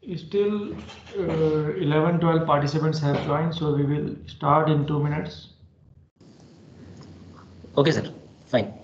Still 11-12 participants have joined, so we will start in 2 minutes. Okay, sir. Fine.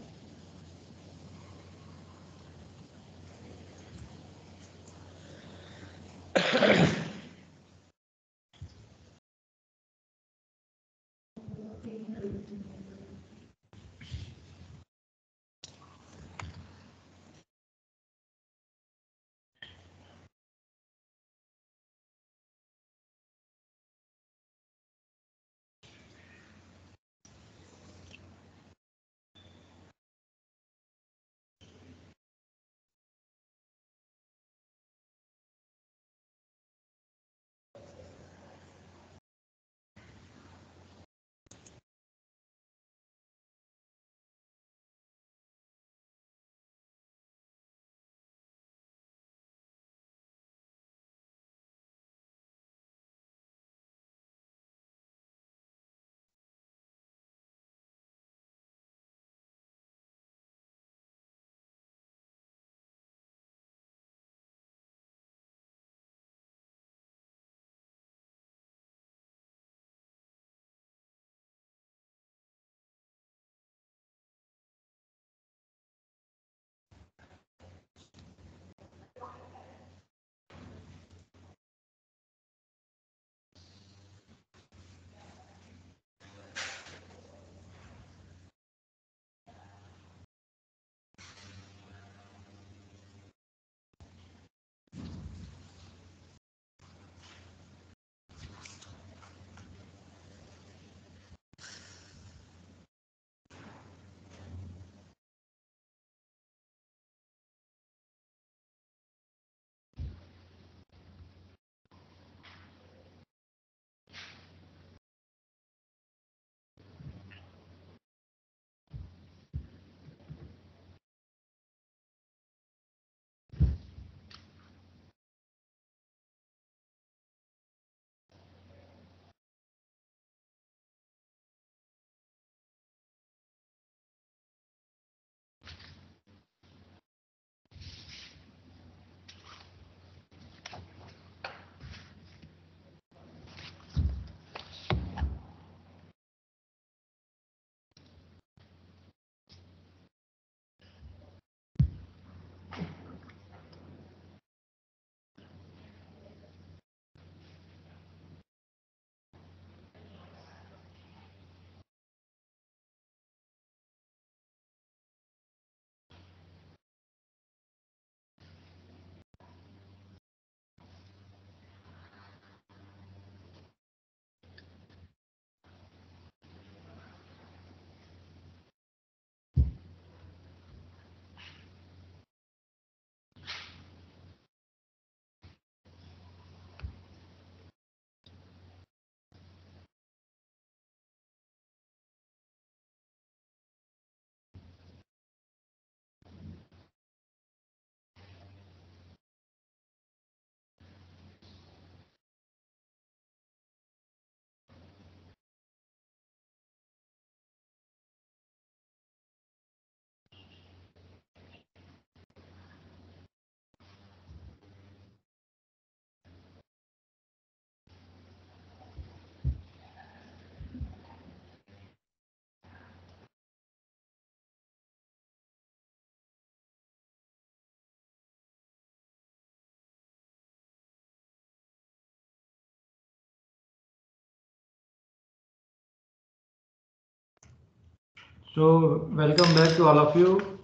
So welcome back to all of you.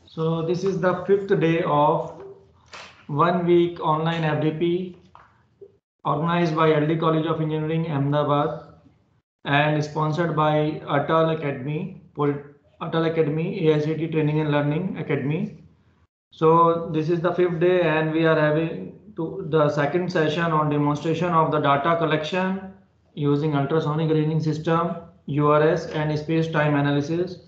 So this is the 5th day of 1 week online FDP organized by LD College of Engineering, Ahmedabad, and sponsored by ATAL Academy, AICT Training and Learning Academy. So this is the 5th day, and we are having the second session on demonstration of the data collection using ultrasonic ranging system, URS, and space-time analysis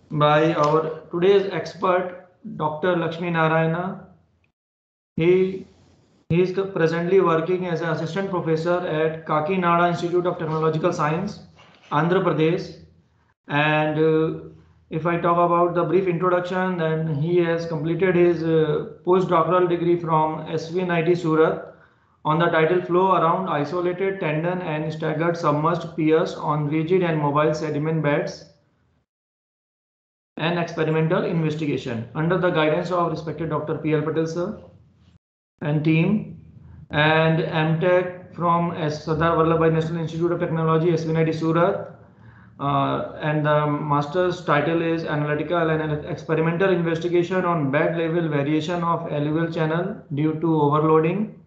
by our today's expert, Dr. Lakshminarayan. He He is presently working as an assistant professor at Kakinada Institute of Technological Science, Andhra Pradesh. And if I talk about the brief introduction, then he has completed his postdoctoral degree from SVNIT Surat on the tidal flow around isolated tendon and staggered submerged piers on rigid and mobile sediment beds and experimental investigation under the guidance of respected Dr. P.L. Patel sir and team, and MTech from Sardar Vallabhbhai National Institute of Technology, SVNIT Surat. And the master's title is Analytical and Experimental Investigation on Bed Level Variation of Alluvial Channel Due to Overloading.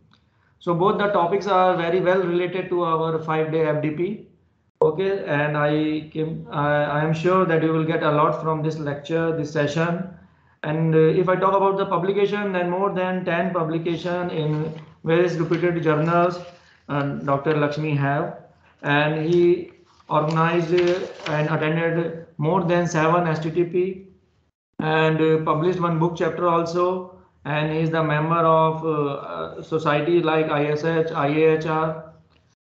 So both the topics are very well related to our 5-day FDP. Okay, and I am sure that you will get a lot from this lecture, this session. And if I talk about the publication, then more than 10 publication in various reputed journals Dr. Lakshmi have, and he organized and attended more than 7 STTP and published one book chapter also, and he is the member of society like ISH, IAHR.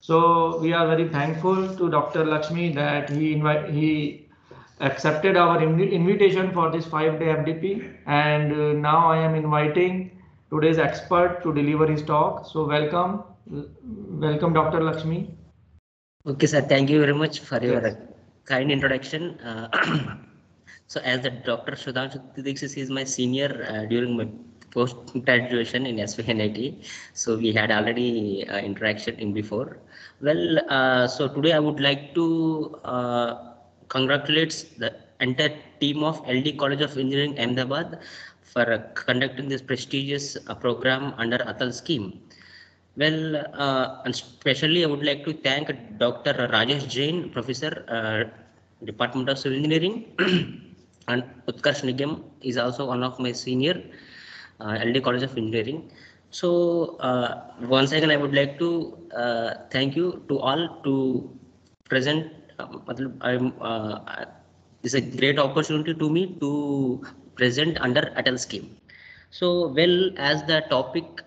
So we are very thankful to Dr. Lakshmi that he accepted our invitation for this 5-day FDP, and now I am inviting today's expert to deliver his talk. So welcome Dr. Lakshmi. Okay, sir. Thank you very much for your kind introduction. So, as the Dr. Sudhanshu Dixit is my senior during my post-graduation in SVNIT, so we had already interaction in before. Well, so today I would like to congratulate the entire team of LD College of Engineering, Ahmedabad, for conducting this prestigious program under ATAL scheme. Well, and especially I would like to thank Dr. Rajesh Jain, Professor, Department of Civil Engineering, and Utkarsh Nigam is also one of my senior, LD College of Engineering. So once again, I would like to thank you to all to present. It's a great opportunity to me to present under ATAL scheme. So, well, as the topic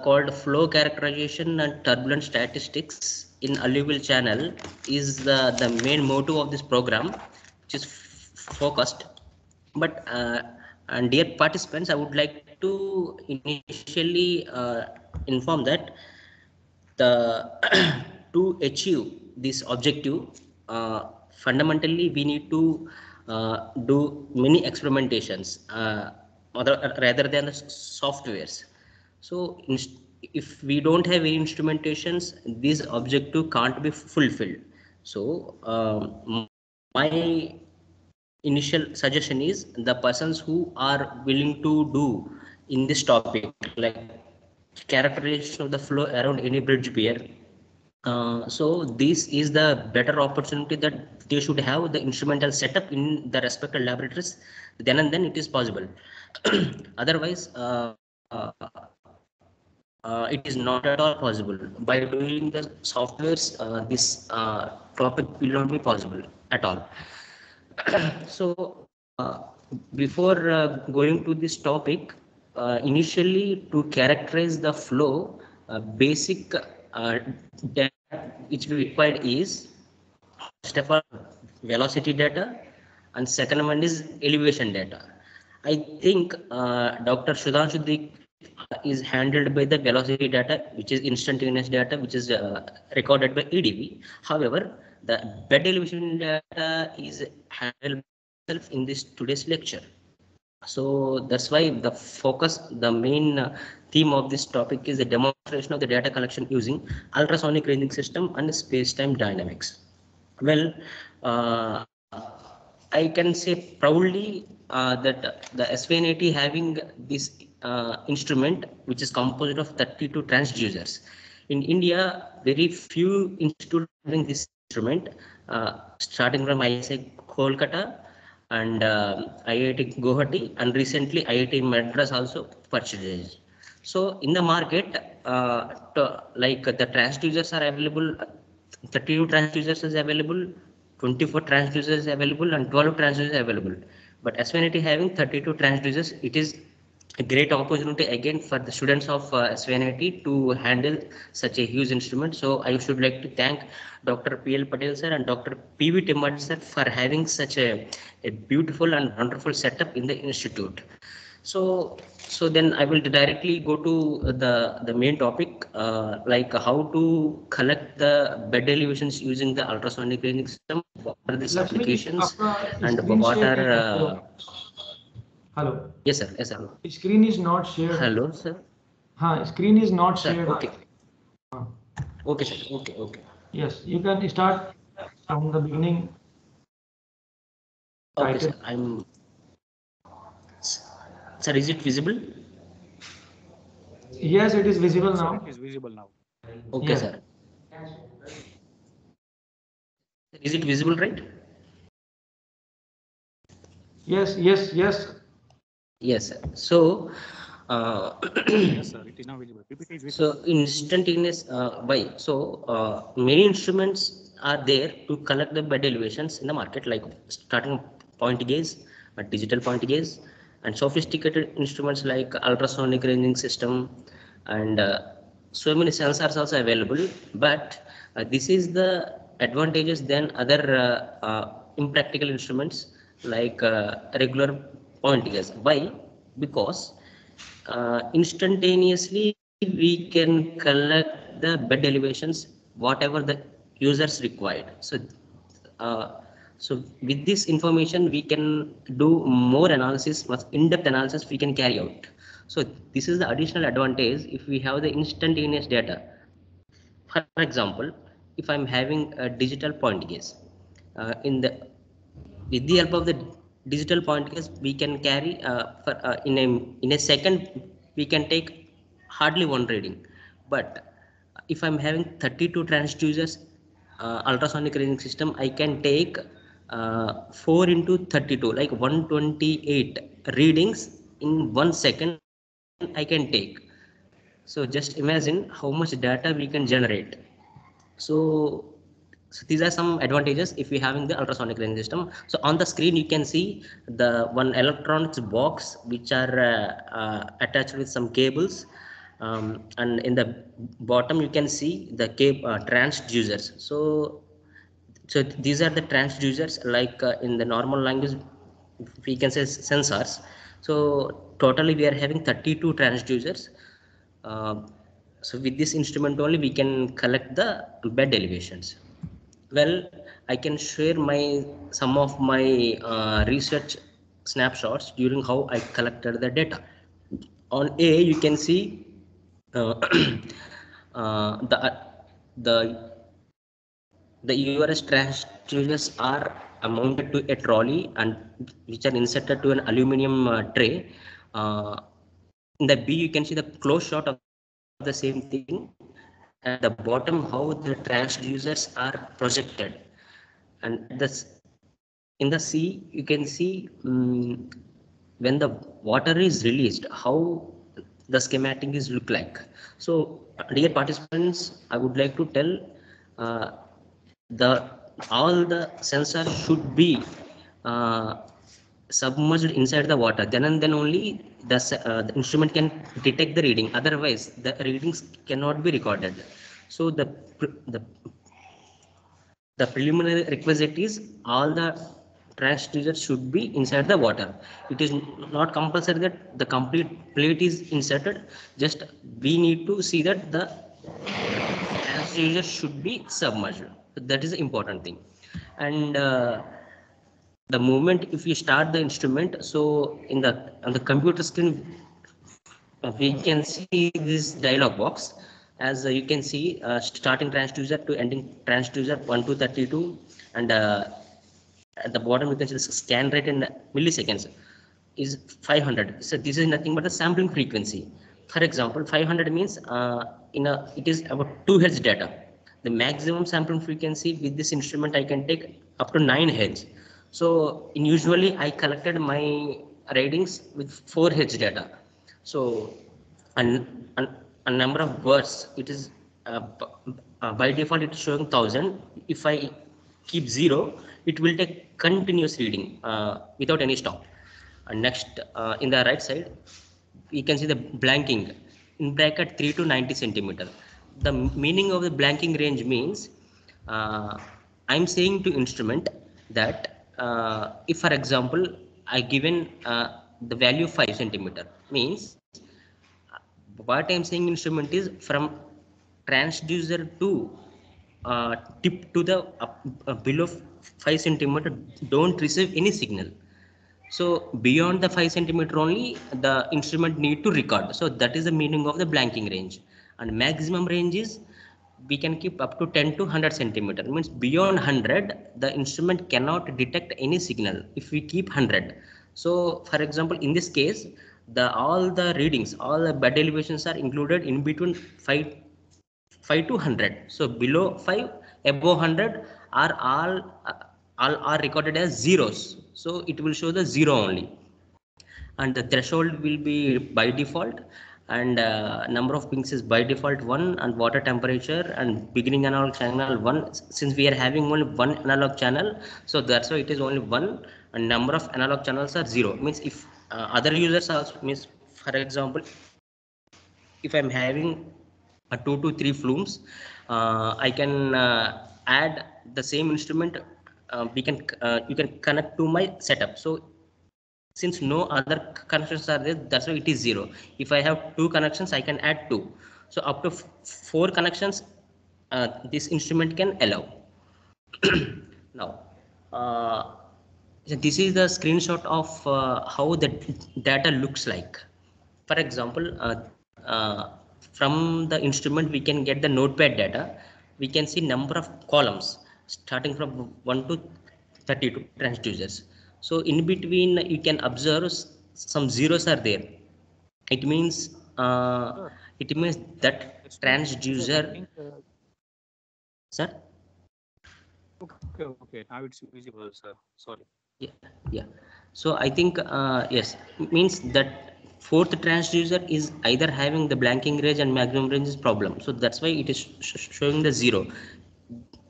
called flow characterization and turbulent statistics in alluvial channel is the main motto of this program, which is focused. But and dear participants, I would like to initially inform that the to achieve this objective, fundamentally we need to do many experimentations. Rather than the softwares. So if we don't have any instrumentations, this objective can't be fulfilled. So my initial suggestion is the persons who are willing to do in this topic, like characterization of the flow around any bridge pier. So this is the better opportunity that they should have the instrumental setup in the respective laboratories. Then and then it is possible. Otherwise, it is not at all possible. By doing the softwares, this topic will not be possible at all. So before going to this topic, initially to characterize the flow, basic data which we required is first of all velocity data, and second one is elevation data. I think Dr. Sudhanshu Dik is handled by the velocity data, which is instantaneous data, which is recorded by EDV. However, the bed elevation data is handled by itself in this today's lecture. So that's why the focus, the main theme of this topic is the demonstration of the data collection using ultrasonic ranging system and space-time dynamics. Well, I can say proudly that the SVNIT having this instrument, which is composed of 32 transducers. In India, very few institutes having this instrument, starting from ISI Kolkata and IIT Guwahati, and recently IIT Madras also purchased. So in the market, like the transducers are available, 32 transducers is available, 24 transducers available, and 12 transducers available. But SVNIT having 32 transducers, it is a great opportunity again for the students of SVNIT to handle such a huge instrument. So I should like to thank Dr. P.L. Patel sir and Dr. P.V. Timmad sir for having such a beautiful and wonderful setup in the institute. So then I will directly go to the main topic, like how to collect the bed elevations using the ultrasonic ranging system. What are these applications and what are Hello. yes sir, yes sir. Screen is not shared. Hello sir. Screen is not Sir, shared. okay. Okay sir, okay. Yes, you can start from the beginning. Okay Title. sir, sir, is it visible? Yes, it is visible Yes, sir, now. it is visible now. Okay Yes. sir. Is it visible, right? Yes. Yes sir. So Yes, sir, it is now visible. PPT is visible. so instantaneous why? So many instruments are there to collect the bed elevations in the market, like starting point gauge, digital point gauge, and sophisticated instruments like ultrasonic ranging system, and so many sensors also available. But this is the advantages than other impractical instruments like regular point gauge. Why? Because instantaneously we can collect the bed elevations whatever the users required. Uh, so with this information we can do more analysis, much in-depth analysis we can carry out. So this is the additional advantage if we have the instantaneous data. For example, if I'm having a digital point gauge, in the with the help of the digital point gauge we can carry in a second we can take hardly one reading. But if I'm having 32 transducers ultrasonic ranging system, I can take 4 into 32 like 128 readings in 1 second I can take. So just imagine how much data we can generate. So these are some advantages if we having the ultrasonic ranging system. So on the screen you can see the one electronics box which are attached with some cables, and in the bottom you can see the transducers. So these are the transducers, like in the normal language we can say sensors. So totally we are having 32 transducers. uh, so with this instrument only we can collect the bed elevations. Well, I can share some of my research snapshots during how I collected the data. On A, you can see uh, uh, the uh, the the URS transducers are mounted to a trolley and which are inserted to an aluminum tray. In the B, you can see the close shot of the same thing, and at the bottom how the transducers are projected. And in the C, you can see when the water is released, how the schematic is look like. So, dear participants, I would like to tell uh, the all the sensors should be uh, submerged inside the water. Then and then only the instrument can detect the reading. Otherwise, the readings cannot be recorded. So the preliminary requisite is all the transducers should be inside the water. It is not compulsory that the complete plate is inserted. Just we need to see that the transducer should be submerged. That is the important thing. And the moment if you start the instrument, so in the on the computer screen we can see this dialog box. As you can see starting transducer to ending transducer 1 to 32, and at the bottom you can see the scan rate in milliseconds is 500. So this is nothing but the sampling frequency. For example, 500 means it is about 2 hertz data. The maximum sampling frequency with this instrument I can take up to 9 hertz. So usually I collected my readings with 4 hertz data. So a number of words, it is by default it is showing 1000. If I keep 0, it will take continuous reading without any stop. And next, in the right side you can see the blanking in bracket 3 to 90 centimeter. The meaning of the blanking range means I'm saying to instrument that if for example I given the value 5 centimeter, means what I'm saying instrument is from transducer to tip to the below 5 centimeter don't receive any signal. So beyond the 5 centimeter only the instrument need to record. So that is the meaning of the blanking range. And maximum range is we can keep up to 10 to 100 centimeter. Means beyond 100 the instrument cannot detect any signal if we keep 100. So for example in this case the all the readings, all the bed elevations are included in between 5 to 100. So below 5, above 100 are all are recorded as zeros. So it will show the zero only, and the threshold will be by default, and number of pings is by default 1, and water temperature and beginning analog channel 1. Since we are having only one analog channel, so that's why it is only 1, and number of analog channels are 0. Means if other users also, means for example if I'm having a 2 to 3 flumes, I can add the same instrument. We can you can connect to my setup. So since no other connections are there, that's why it is 0. If I have 2 connections, I can add 2. So up to 4 connections this instrument can allow. Now this is the screenshot of how the data looks like. For example from the instrument we can get the notepad data. We can see number of columns starting from 1 to 32 transducers. So in between you can observe some zeros are there. It means that transducer. Sir? Okay. Now it's visible, sir. Sorry. Yeah. So I think yes, means that fourth transducer is either having the blanking range and maximum range is problem. So that's why it is showing the 0,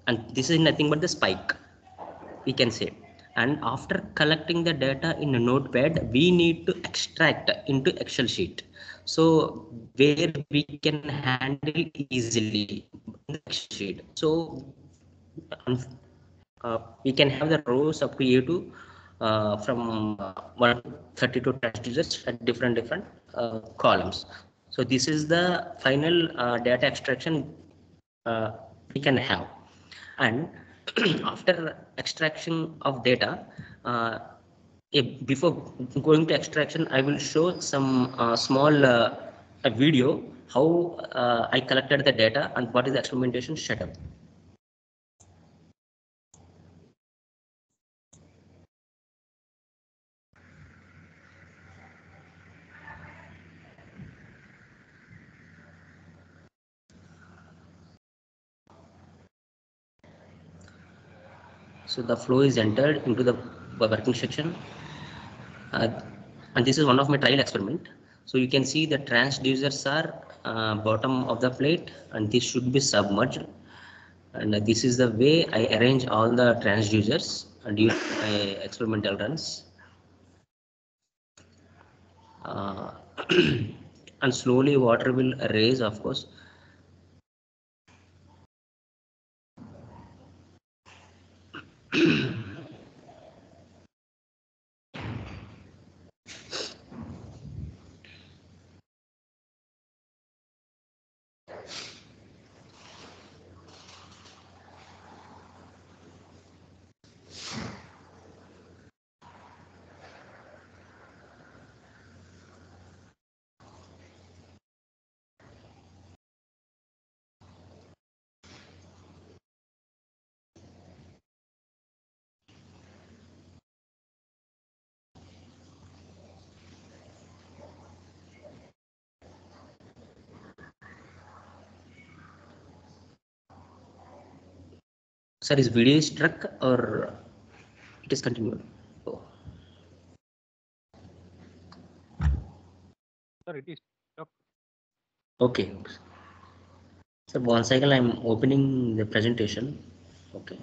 and this is nothing but the spike, we can say. And after collecting the data in a notepad, we need to extract into Excel sheet, so where we can handle easily in the Excel sheet. So we can have the rows up to A2 from 1 to 32 transducers at different columns. So this is the final data extraction we can have. And after extraction of data, before going to extraction, I will show some small a video how I collected the data and what is the experimentation setup. So the flow is entered into the working section, and this is one of my trial experiment. So you can see the transducers are bottom of the plate, and this should be submerged. And this is the way I arrange all the transducers during my experimental runs. And slowly water will raise, of course. Sir, is video struck or it is continued? Oh. Sir, it is stuck. Okay. So 1 second, I'm opening the presentation. Okay.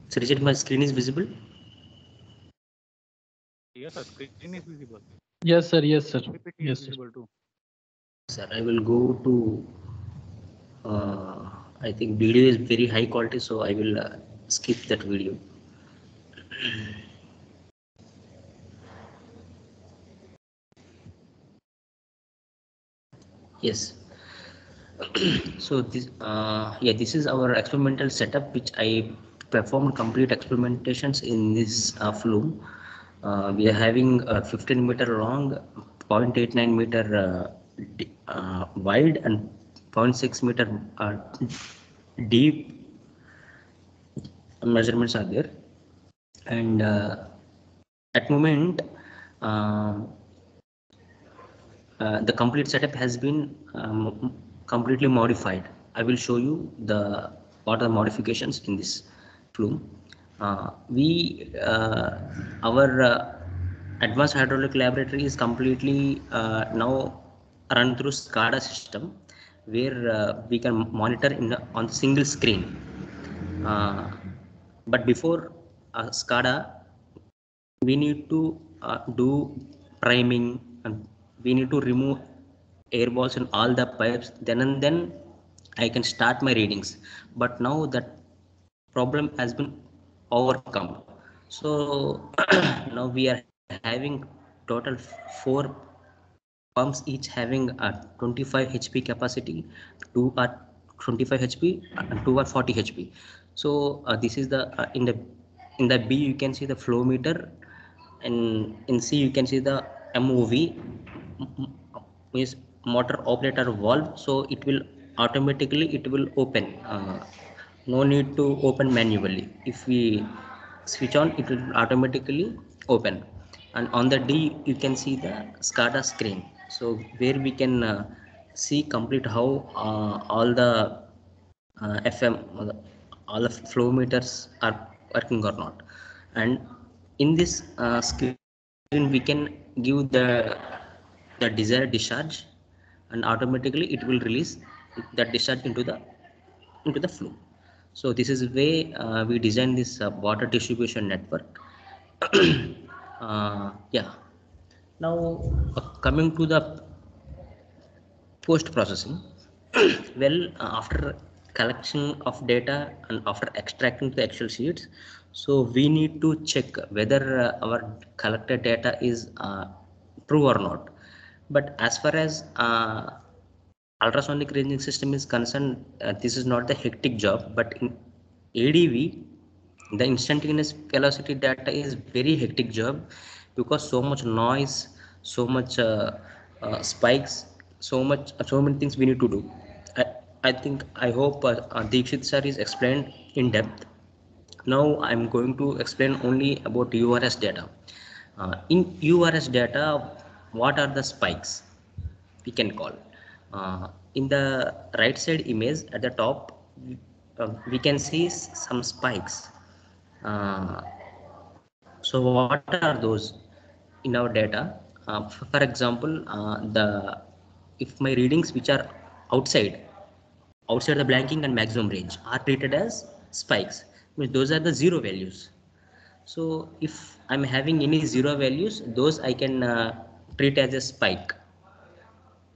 Srijit, my screen is visible? Yes, sir. Screen is visible. Yes, sir. Yes, sir. PPT Yes, is sir. visible too. Sir, I will go to, I think video is very high quality, so I will skip that video. Yes. So this, yeah, this is our experimental setup, which I performed complete experimentations in this flume. We are having a 15-meter long, 0.89-meter wide, and 0.6-meter deep measurements are there. And at moment, the complete setup has been completely modified. I will show you what are the modifications in this flume. Our advanced hydraulic laboratory is completely now run through SCADA system, where we can monitor on the single screen. But before SCADA, we need to do priming, and we need to remove air balls in all the pipes. Then and then I can start my readings. But now that problem has been overcome. So now we are having total 4 pumps, each having a 25 HP capacity, 2 are 25 HP and 2 are 40 HP. So this is the in the B you can see the flow meter, and in C you can see the MOV, means motor operator valve. So it will open. No need to open manually. If we switch on, it will automatically open. And on the D you can see the SCADA screen, so where we can see complete how all the FM, all the flow meters are working or not. And in this screen we can give the desired discharge, and automatically it will release that discharge into the flow. So this is the way we design this water distribution network. Yeah. Now coming to the post processing. Well, after collection of data and after extracting the Excel sheets, so we need to check whether our collected data is true or not. But as far as ultrasonic ranging system is concerned, this is not the hectic job. But in ADV, the instantaneous velocity data is very hectic job, because so much noise, so much spikes, so many things we need to do. I, I hope Deekshit sir is explained in depth. Now I'm going to explain only about URS data. In URS data, what are the spikes we can call? In the right side image at the top, we can see some spikes. So what are those in our data? For example, if my readings which are outside the blanking and maximum range are treated as spikes, means those are the zero values. So if I'm having any zero values, those I can treat as a spike.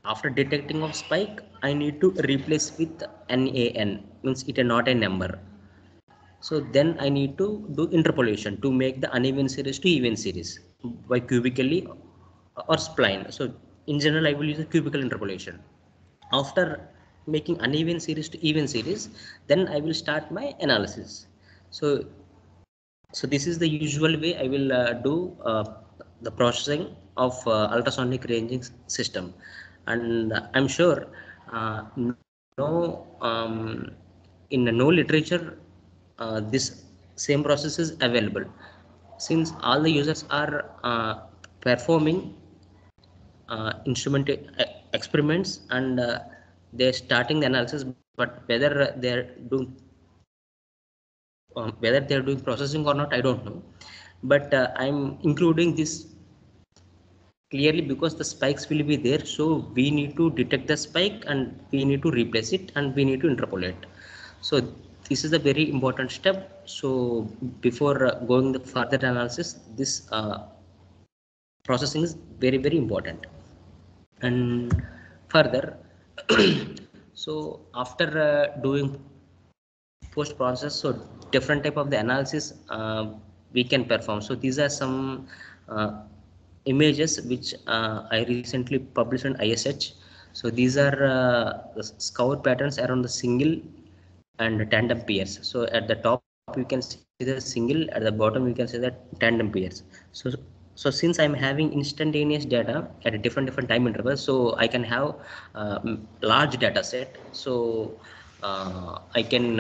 After detecting of spike, I need to replace with NaN, means it is not a number. So then I need to do interpolation to make the uneven series to even series by cubically or spline. So in general, I will use a cubical interpolation. After making uneven series to even series, then I will start my analysis. So this is the usual way I will do the processing of ultrasonic ranging system. And I'm sure no in no literature this same process is available, since all the users are performing instrument experiments, and they're starting the analysis, but whether they're doing processing or not, I don't know. But I'm including this clearly because the spikes will be there, so we need to detect the spike and we need to replace it and we need to interpolate. So this is a very important step. So before going the further analysis, this processing is very, very important. And further, so after doing post process, so different type of the analysis we can perform. So these are some images which I recently published on ISH. So these are the scour patterns around the single and tandem pairs. So at the top you can see the single, at the bottom you can see the tandem pairs. So since I'm having instantaneous data at a different time intervals, so I can have large data set. So I can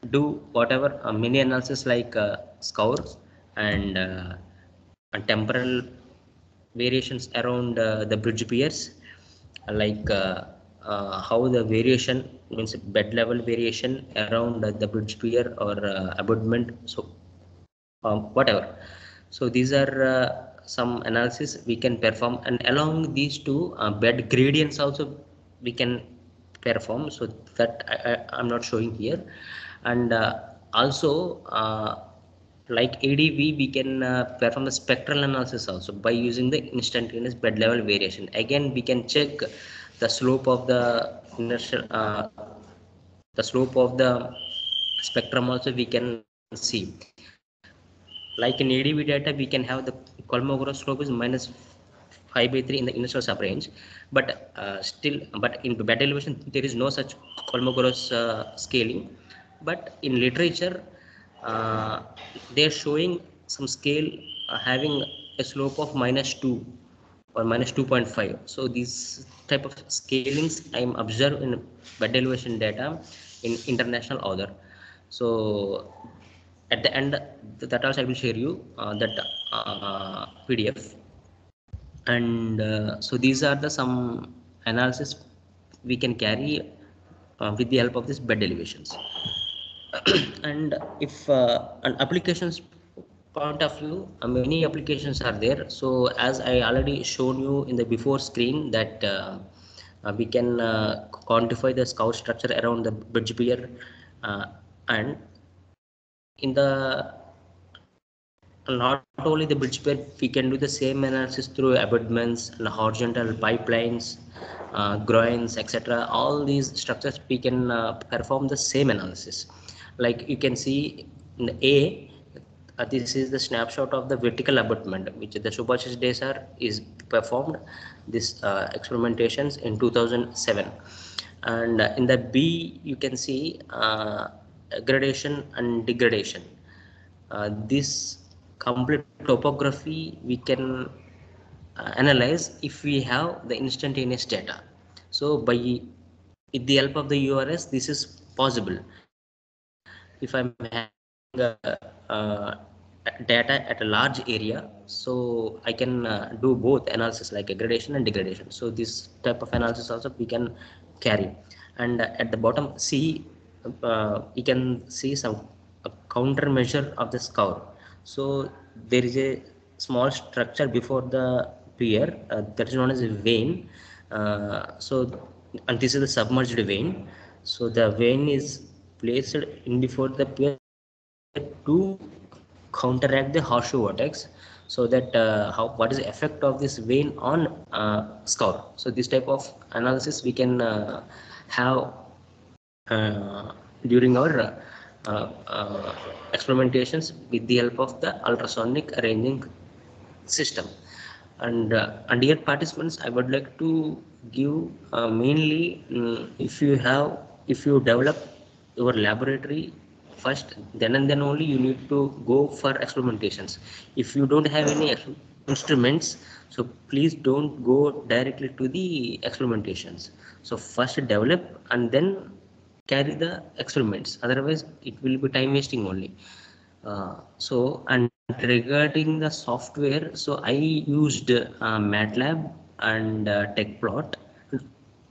do whatever mini analysis like scour and temporal variations around the bridge pairs, like how the variation means bed level variation around the bridge pier or abutment, so whatever. So these are some analysis we can perform, and along these two bed gradients also we can perform, so that I'm not showing here. And also like ADV, we can perform the spectral analysis also by using the instantaneous bed level variation. Again, we can check the slope of the inertial, the slope of the spectrum also we can see. Like in ADV data, we can have the Kolmogorov slope is minus 5/3 in the inertial subrange, but but in bed elevation there is no such Kolmogorov scaling. But in literature, uh, they are showing some scale having a slope of -2 or -2.5. So these type of scalings I am observed in bed elevation data in international order. So at the end, that also I will share you that PDF. And so these are the some analysis we can carry with the help of this bed elevations. And if an applications point of view, many applications are there. So as I already shown you in the before screen that we can quantify the scour structure around the bridge pier, and in the not only the bridge pier, we can do the same analysis through abutments and horizontal pipelines, groins, etc. All these structures we can perform the same analysis. Like you can see in the A, this is the snapshot of the vertical abutment which the Subhashish Desar is performed this experimentations in 2007. And in the B, you can see gradation and degradation. This complete topography we can analyze if we have the instantaneous data. So with the help of the URS, this is possible. If I'm having data at a large area, so I can do both analysis like a gradation and degradation. So this type of analysis also we can carry. And at the bottom C, you can see some countermeasure of the scour. So there is a small structure before the pier that is known as a vein. And this is the submerged vein. So the vein is placed in before the pier to counteract the horseshoe vortex, so that what is the effect of this vein on scour. So this type of analysis we can have during our experimentations with the help of the ultrasonic arranging system. And dear participants, I would like to give mainly if you develop your laboratory first, then and then only you need to go for experimentations. If you don't have any instruments, so please don't go directly to the experimentations. So first develop and then carry the experiments, otherwise it will be time wasting only. And regarding the software, so I used MATLAB and TechPlot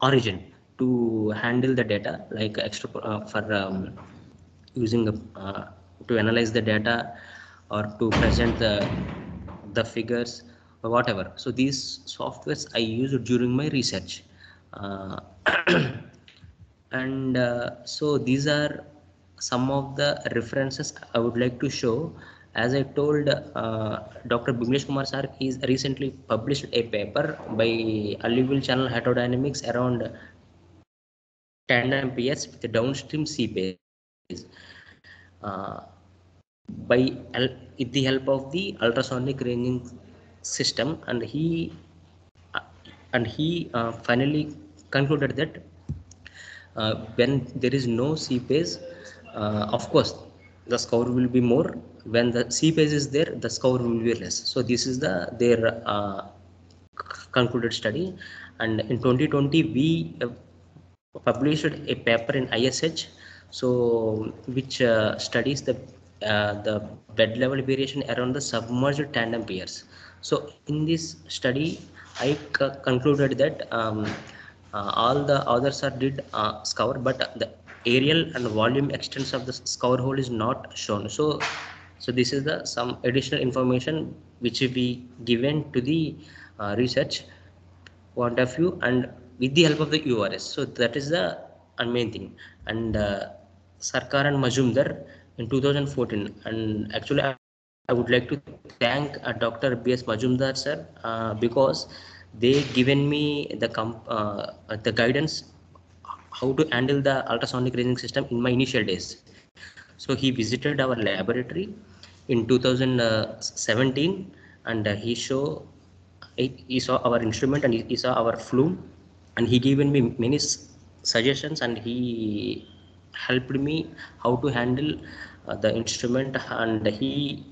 Origin to handle the data, like extra for using to analyze the data or to present the figures or whatever. So these softwares I used during my research. And so these are some of the references I would like to show. As I told, Dr. Bimlesh Kumar sir, he's recently published a paper by alluvial channel hydrodynamics around tandem pairs with the downstream seepage. Uh, with the help of the ultrasonic ranging system, and he finally concluded that when there is no seepage, of course the scour will be more. When the seepage is there, the scour will be less. So this is their concluded study. And in 2020 we published a paper in ISH, so which studies the bed level variation around the submerged tandem pairs. So in this study, I concluded that all the others are did scour, but the aerial and volume extents of the scour hole is not shown. So this is the some additional information which will be given to the research point of view, and with the help of the URS. So that is the main thing. And Sarkar and Majumdar in 2014, and actually I would like to thank Dr. B.S. Majumdar sir, because they given me the guidance how to handle the ultrasonic ranging system in my initial days. So he visited our laboratory in 2017, and he saw our instrument, and he saw our flume, and he given me many suggestions, and he helped me how to handle the instrument, and he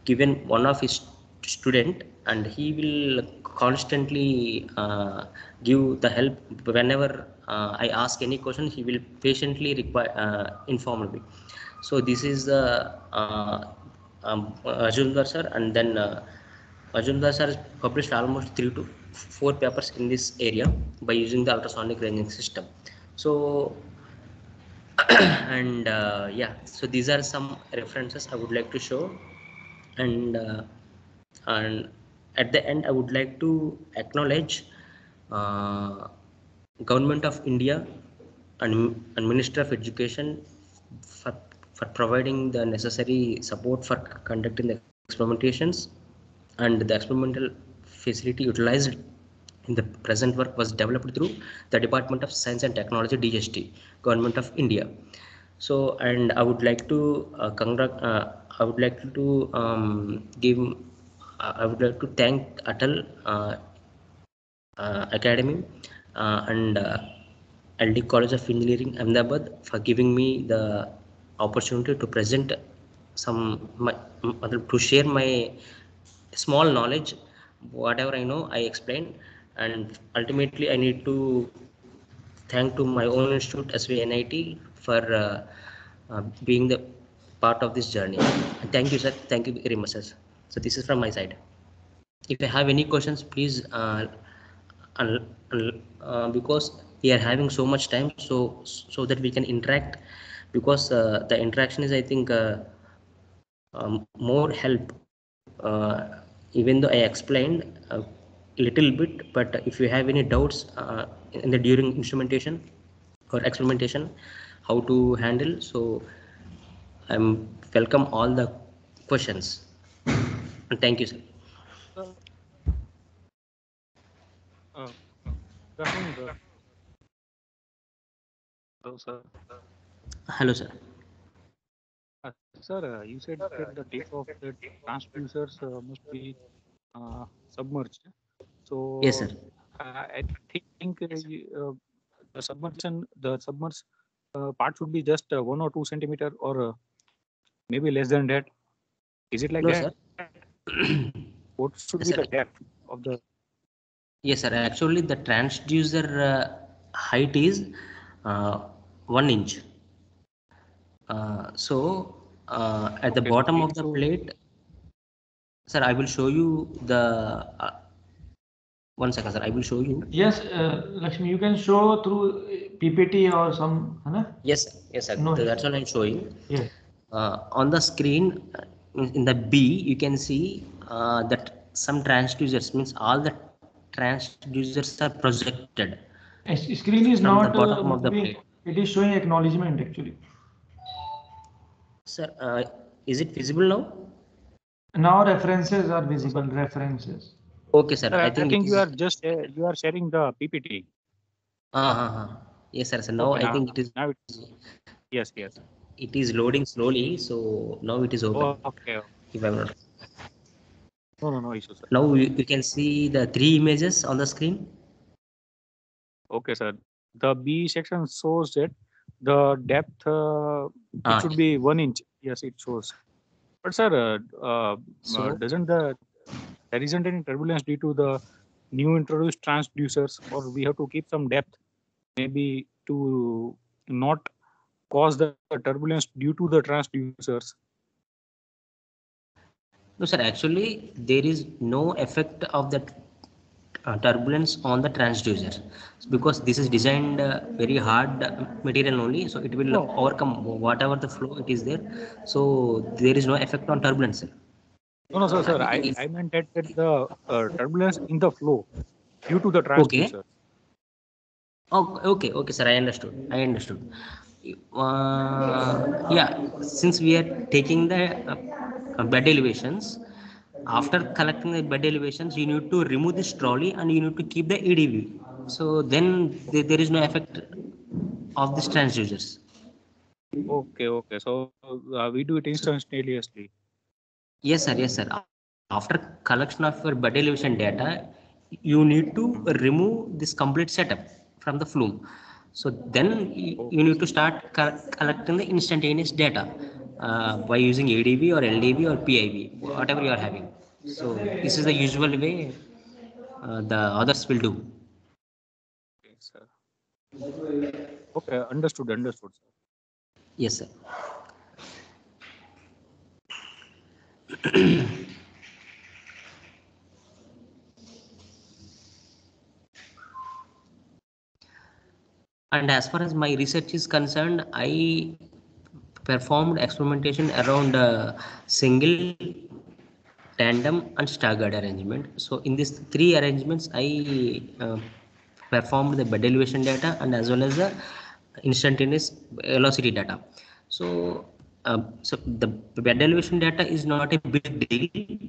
given one of his student, and he will constantly give the help whenever I ask any question. He will patiently inform me. So this is the Ajumdar sir, and then Majumdar sir has published almost 3 to 4 papers in this area by using the ultrasonic ranging system. So and yeah, so these are some references I would like to show. And at the end I would like to acknowledge Government of India and Minister of Education for providing the necessary support for conducting the experimentations, and the experimental facility utilized in the present work was developed through the Department of Science and Technology, DST, Government of India. So, and I would like to I would like to I would like to thank ATAL Academy and LD College of Engineering, Ahmedabad, for giving me the opportunity to present to share my small knowledge. Whatever I know, I explain, and ultimately I need to thank to my own institute, SVNIT, for being the part of this journey. Thank you, sir. Thank you very much, sir. So this is from my side. If you have any questions, please, because we are having so much time, so that we can interact, because the interaction is, I think, more help. Even though I explained a little bit, but if you have any doubts during instrumentation or experimentation, how to handle, so I'm welcome all the questions. And thank you, sir. Good afternoon, hello, sir. Hello, sir. Sir, you said that the tape of the transducers must be submerged. So Yes, sir. I think the submerged part should be just 1 or 2 centimeter, or maybe less than that. Is it like No, that? sir. What should Yes, be sir. the depth of the? Yes, sir. Actually, the transducer height is 1 inch. So at the bottom of the plate, sir, I will show you the. 1 second, sir. I will show you. Yes, Lakshmi, you can show through PPT or some. Yes, yes, sir. No, That's what I'm showing. yes. On the screen, in the B, you can see that some transducers, means all the transducers are projected. Screen is From the not bottom of the moving. plate. It is showing acknowledgement actually. Sir, is it visible now? Now references are visible, references. Okay, sir. Sir, I I think think it you is. are just you are sharing the PPT. Yes, sir. So now Okay, I think it is. now yes, yes. It is loading slowly. So now it is open. Oh, okay. If I'm not. No issue, sir. Now you can see the 3 images on the screen. Okay, sir. The B section shows that the depth it should be 1 inch. Yes, it shows. But sir, So doesn't there isn't any turbulence due to the new introduced transducers, or we have to keep some depth maybe to not cause the turbulence due to the transducers. no, sir. Actually, there is no effect of that turbulence on the transducer because this is designed very hard material only, so it will No, overcome whatever the flow it is there. So there is no effect on turbulence, sir. no, sir. I meant that the turbulence in the flow due to the Okay. transducers. Oh, okay, sir. I understood. Yeah, since we are taking the bed elevations, after collecting the bed elevations, you need to remove this trolley and you need to keep the EDV. So then there is no effect of these transducers. Okay. So we do it instantaneously. Yes, sir. Yes, sir. After collection of your bed elevation data, you need to Hmm. remove this complete setup from the flume. So then you Okay. need to start collecting the instantaneous data by using ADV or LDV or PIV, whatever you are having. So this is the usual way the others will do. Okay, sir. Okay, understood, sir. Yes, sir. And as far as my research is concerned, I performed experimentation around single, tandem, and staggered arrangement. So in these 3 arrangements, I performed the bed elevation data and as well as the instantaneous velocity data. So so the bed elevation data is not a big deal.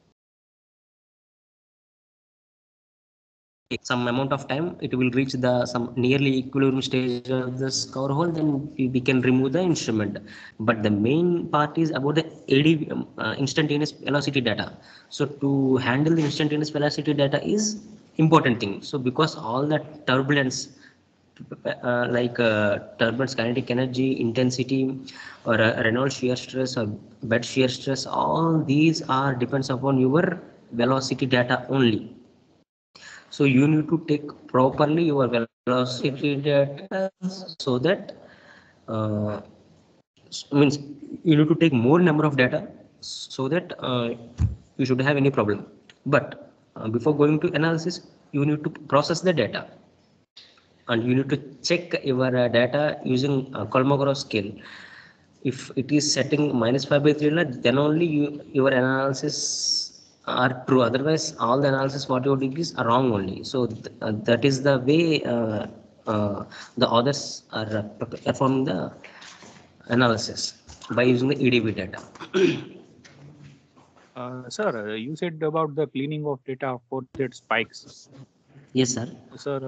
Take some amount of time, it will reach the some nearly equilibrium stage of this cover hole, then we can remove the instrument. But the main part is about the AD instantaneous velocity data. So to handle the instantaneous velocity data is important thing. So because all that turbulence turbulence kinetic energy intensity or Reynolds shear stress or bed shear stress, all these are depends upon your velocity data only. So you need to take properly your velocity data so that uh, means you need to take more number of data so that you should have any problem. But before going to analysis, you need to process the data and you need to check your data using Kolmogorov scale. If it is setting -5/3 lakh, then only your analysis are true. Otherwise, all the analysis what you did is wrong only. So that is the way the others are performing the analysis by using the EDB data. Sir, you said about the cleaning of data for that spikes. Yes, sir. Sir,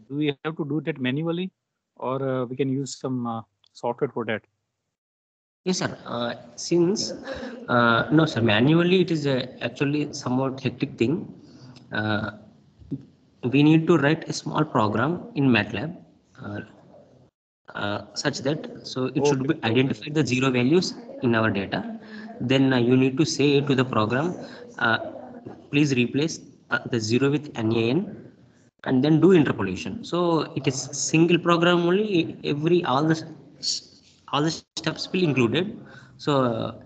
do we have to do that manually, or we can use some software for that? Yes, sir. Since no, sir, manually it is actually somewhat hectic thing. Uh, we need to write a small program in MATLAB uh, such that so it should be Okay. identify the zero values in our data. Then you need to say to the program, uh, please replace the zero with NaN and then do interpolation. So it is single program only. Every all the steps will included. So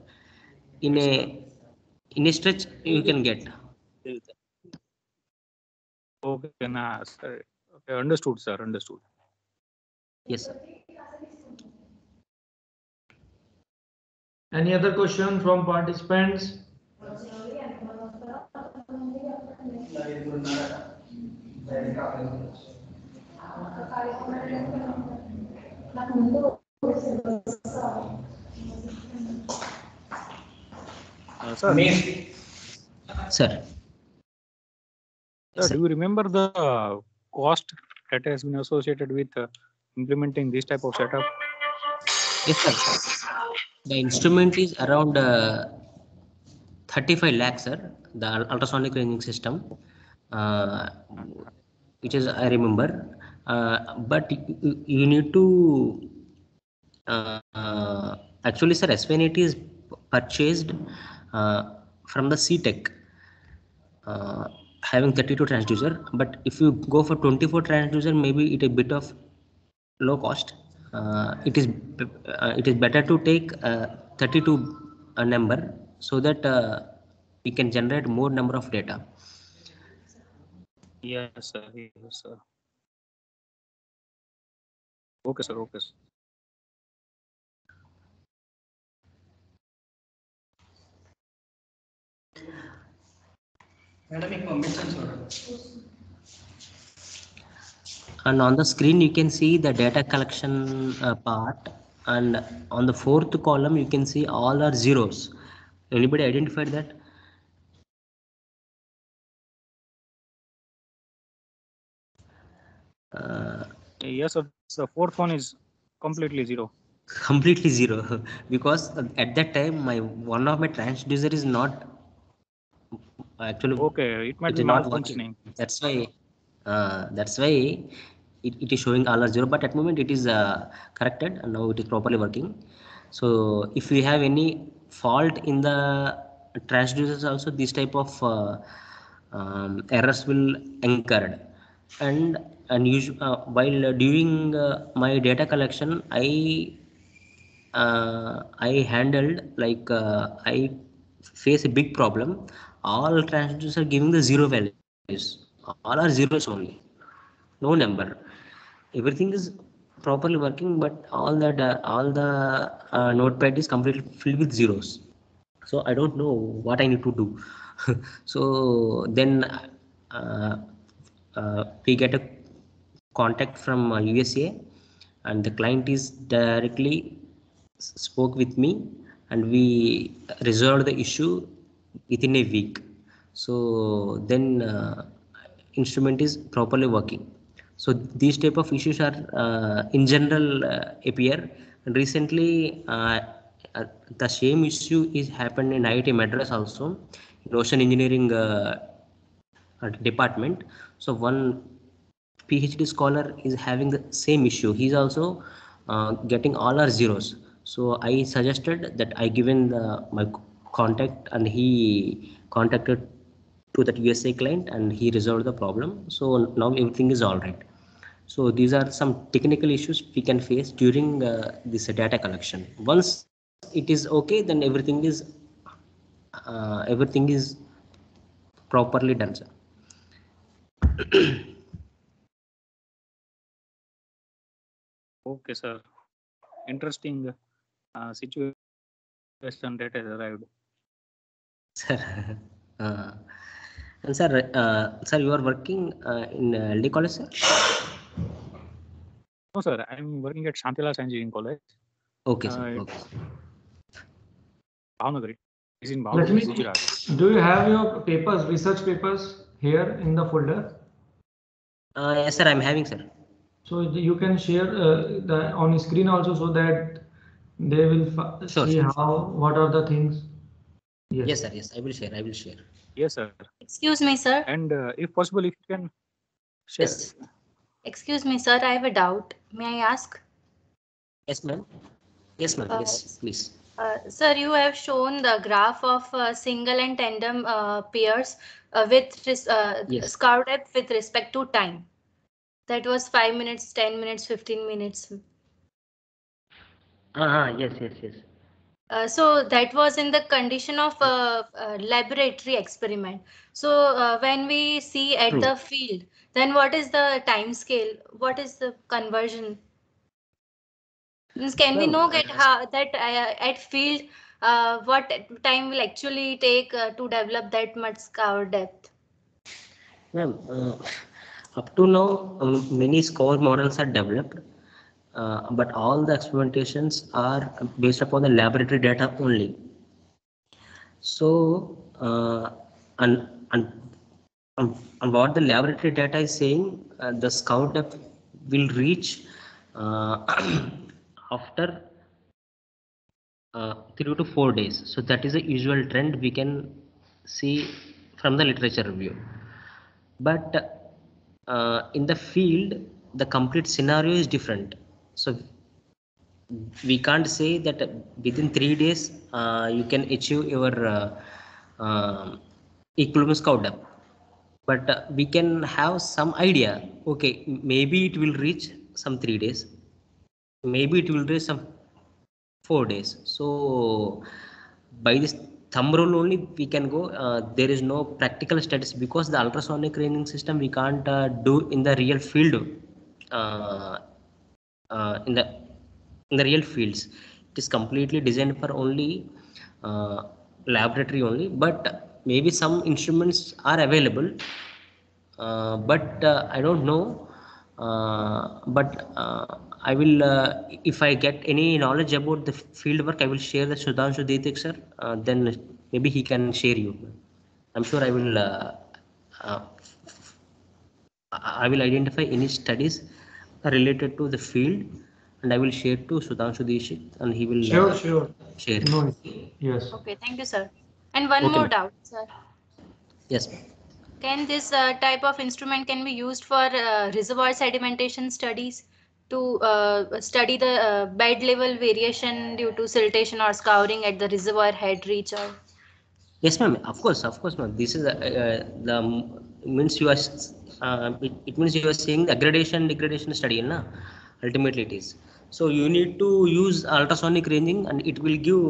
in a in a stretch you can get. Okay, nah, sir. Okay, understood, sir. Understood. Yes, sir. Any other question from participants? Sir, Sir. Sir, do you remember the cost that has been associated with implementing this type of setup? Yes, sir. The instrument is around 35 lakhs, sir. The ultrasonic ranging system, which is I remember. But you need to actually, sir, SVNAT is purchased from the CTEC. Having 32 transducer, but if you go for 24 transducer, maybe it a bit of low cost. It is better to take 32 number so that we can generate more number of data. Yes, sir. Yes, sir. Okay, sir. Okay, sir. And on the screen you can see the data collection part, and on the fourth column you can see all are zeros. Anybody identified that? Yes, sir. The fourth one is completely zero. Completely zero, because at that time one of my transducer is not actually, Okay, it might it be is not working. malfunctioning. That's why it is showing all are zero, but at the moment it is corrected and now it is properly working. So if we have any fault in the transducers also, this type of errors will occur. And while doing my data collection, I handled like I face a big problem. All transducers are giving the zero values. All are zeros only, no number. Everything is properly working, but all the notepad is completely filled with zeros. So I don't know what I need to do. So then uh, we get a contact from USA, and the client is directly spoke with me, and we resolved the issue within a week. So then instrument is properly working. So these type of issues are in general appear. Recently the same issue is happened in IIT Madras also, in ocean engineering department. So one PhD scholar is having the same issue. He's also getting all our zeros. So I suggested that I given my contact, and he contacted to that USA client, and he resolved the problem. So now everything is all right. So these are some technical issues we can face during this data collection. Once it is okay, then everything is properly done, sir. Okay, sir. Interesting situation that has arrived. Sir, uh, and sir, you are working in LD college, sir? No, sir. I'm working at Shantilas Engineering College. Okay, sir. Okay. Bhavnagar. It's in Bhavnagar, Lakshmi, Gujarat. do you have your papers, research papers here in the folder? Yes, sir, I'm having, sir. So you can share the on screen also, so that they will see how what are the things. Yes, sir. Yes, I will share. Yes, sir. Excuse me, sir. And if possible, if you can share. Yes. Excuse me, sir. I have a doubt. May I ask? Yes, ma'am. Yes, ma'am. Yes, please. Sir, you have shown the graph of single and tandem pairs with Yes. scour depth with respect to time. That was 5 minutes, 10 minutes, 15 minutes. Yes. So that was in the condition of laboratory experiment. So when we see at True. the field, then what is the time scale? What is the conversion? Can we know that at field what time will actually take to develop that much scour depth? Ma'am, up to now, many score models are developed. but all the experimentations are based upon the laboratory data only. So, and, and, and what the laboratory data is saying, the scout depth will reach after 3 to 4 days. So that is a usual trend we can see from the literature review. But in the field, the complete scenario is different. So we can't say that within 3 days you can achieve your equilibrium scout depth. But we can have some idea. Okay, maybe it will reach some 3 days. Maybe it will reach some 4 days. So by this thumb rule only we can go. There is no practical studies because the ultrasonic ranging system we can't do in the real field. Uh, in the real fields, it is completely designed for only laboratory only. But maybe some instruments are available. But I don't know. But I will, if I get any knowledge about the field work, I will share the Sudhanshu Detik sir. Then maybe he can share you. I'm sure I will. Uh, I will identify any studies related to the field, and I will share to Sudhanshu Deshit, and he will Sure. share. No, yes. Okay, thank you, sir. And one Okay, more ma'am. doubt, sir. Yes, ma'am. Can this type of instrument can be used for reservoir sedimentation studies to study the bed level variation due to siltation or scouring at the reservoir head reach? Or Yes, ma'am. Of course, ma'am. This is the means you are. It means you are saying the degradation study, na? Ultimately, it is. So you need to use ultrasonic ranging, and it will give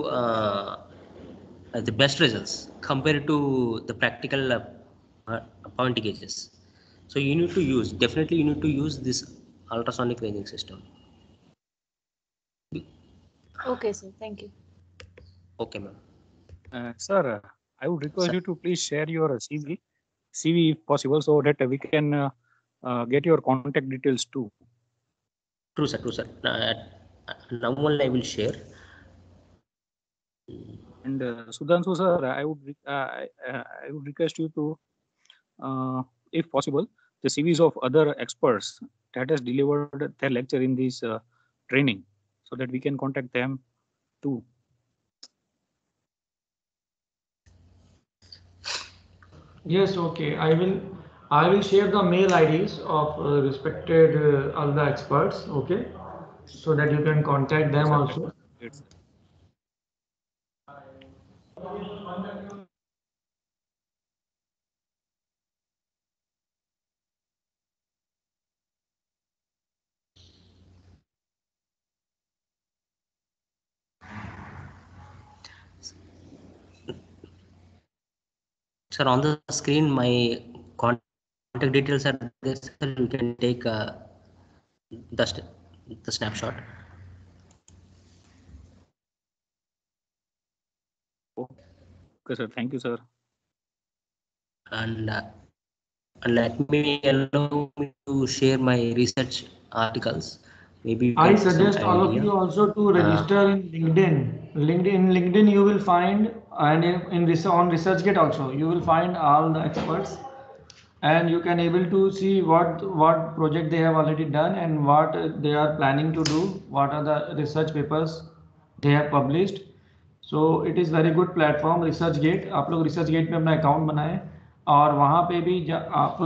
the best results compared to the practical point gauges. So you need to use, definitely you need to use this ultrasonic ranging system. okay, sir. Thank you. Okay, ma'am. Sir, I would request Sir. you to please share your CV if possible, so that we can get your contact details too. True, sir. Now only I will share. And Sudhanshu sir, I would request you to, if possible, the CVs of other experts that has delivered their lecture in this training, so that we can contact them too. Yes, okay. I will share the mail IDs of respected all the experts, okay, so that you can contact them Sir, also. it's, Sir, on the screen, my contact details are there, sir. You can take the, the snapshot. okay, sir. Thank you, sir. And let me allow me to share my research articles. Maybe you I can get some suggest all of idea. you also to register in LinkedIn. LinkedIn you will find, and on ResearchGate also you will find all the experts, and you can able to see what project they have already done and what they are planning to do, what are the research papers they have published. So it is very good platform ResearchGate. आप लोग ResearchGate में अपना account बनाएं और वहाँ पे भी आप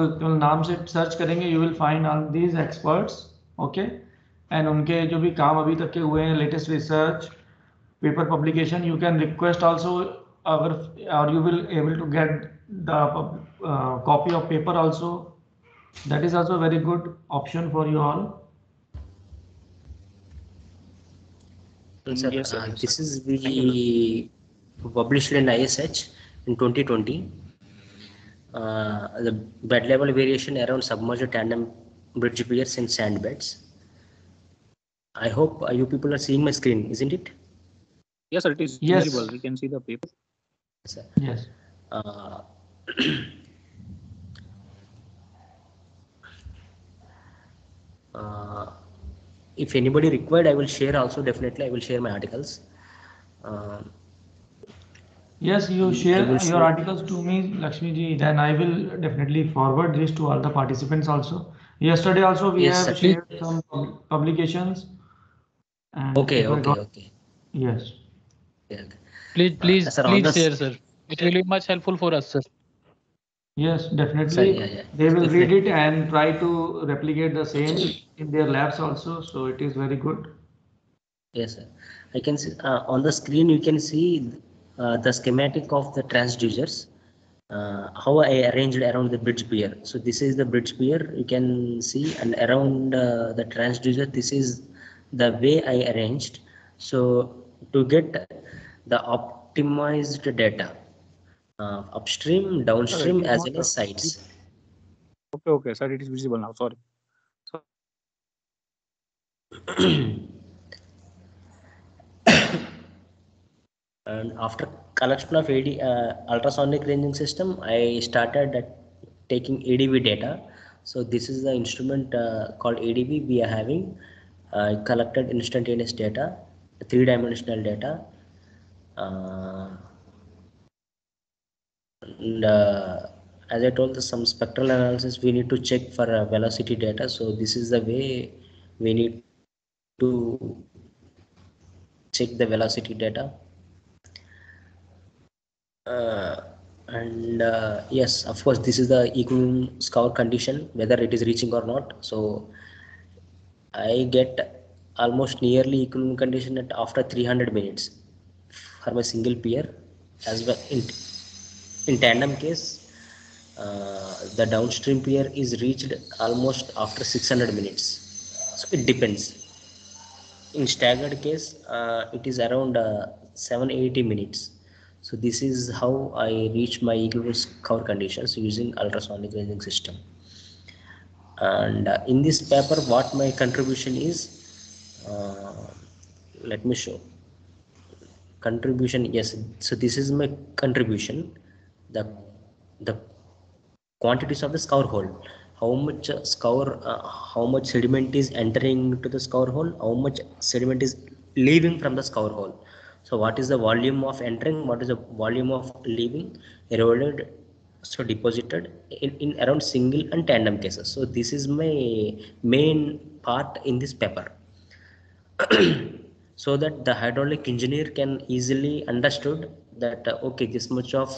नाम से सर्च करेंगे you will find all these experts, okay, and उनके जो भी काम अभी तक के हुए हैं latest research paper publication you can request also our, or you will able to get the copy of paper also. That is also a very good option for you all. Sir, Yes, sir. Yes, this sir. is Thank you, sir. we published in ISH in 2020. The bed level variation around submerged tandem bridge piers in sand beds. I hope you people are seeing my screen, isn't it? Yes, sir. It is Yes. visible. We can see the paper. Yes, sir. Yes. Uh, uh, if anybody required, I will share also. Definitely, I will share my articles. Yes, you I share will your show. articles to me, Lakshmi ji, then I will definitely forward this to all the participants also. Yesterday also we Yes, have sir. shared some publications, and Okay, if I okay, got, okay. yes, Okay, okay. Sir, on Please this, share, sir. It will be much helpful for us, sir. yes, sir, yeah, definitely yeah, they will read definitely. it and try to replicate the same in their labs also. So it is very good. Yes, sir. I can see on the screen. You can see the schematic of the transducers. How I arranged around the bridge pair. So this is the bridge pair. You can see, and around the transducer, this is the way I arranged. So to get the optimized data, upstream, Sir, it downstream, is as not. well as sites. Okay, okay, sir. It is visible now. Sorry. So, And after collection of ultrasonic ranging system, I started taking ADV data. So this is the instrument called ADV we are having. I collected instantaneous data, three-dimensional data, uh, and as I told, some spectral analysis we need to check for velocity data. So this is the way we need to check the velocity data. And yes, of course, this is the equilibrium score condition, whether it is reaching or not. So I get almost nearly equilibrium condition at after 300 minutes for my single pair. As well in tandem case, the downstream pair is reached almost after 600 minutes. So it depends. In staggered case, it is around 780 minutes. So this is how I reach my equilibrium cover conditions using ultrasonic ranging system. And in this paper, what my contribution is, uh, let me show contribution. Yes, so this is my contribution. The the quantities of the scour hole, how much how much sediment is entering to the scour hole, how much sediment is leaving from the scour hole. So what is the volume of entering, what is the volume of leaving, eroded, so deposited in around single and tandem cases. So this is my main part in this paper. So that the hydraulic engineer can easily understood that okay, this much of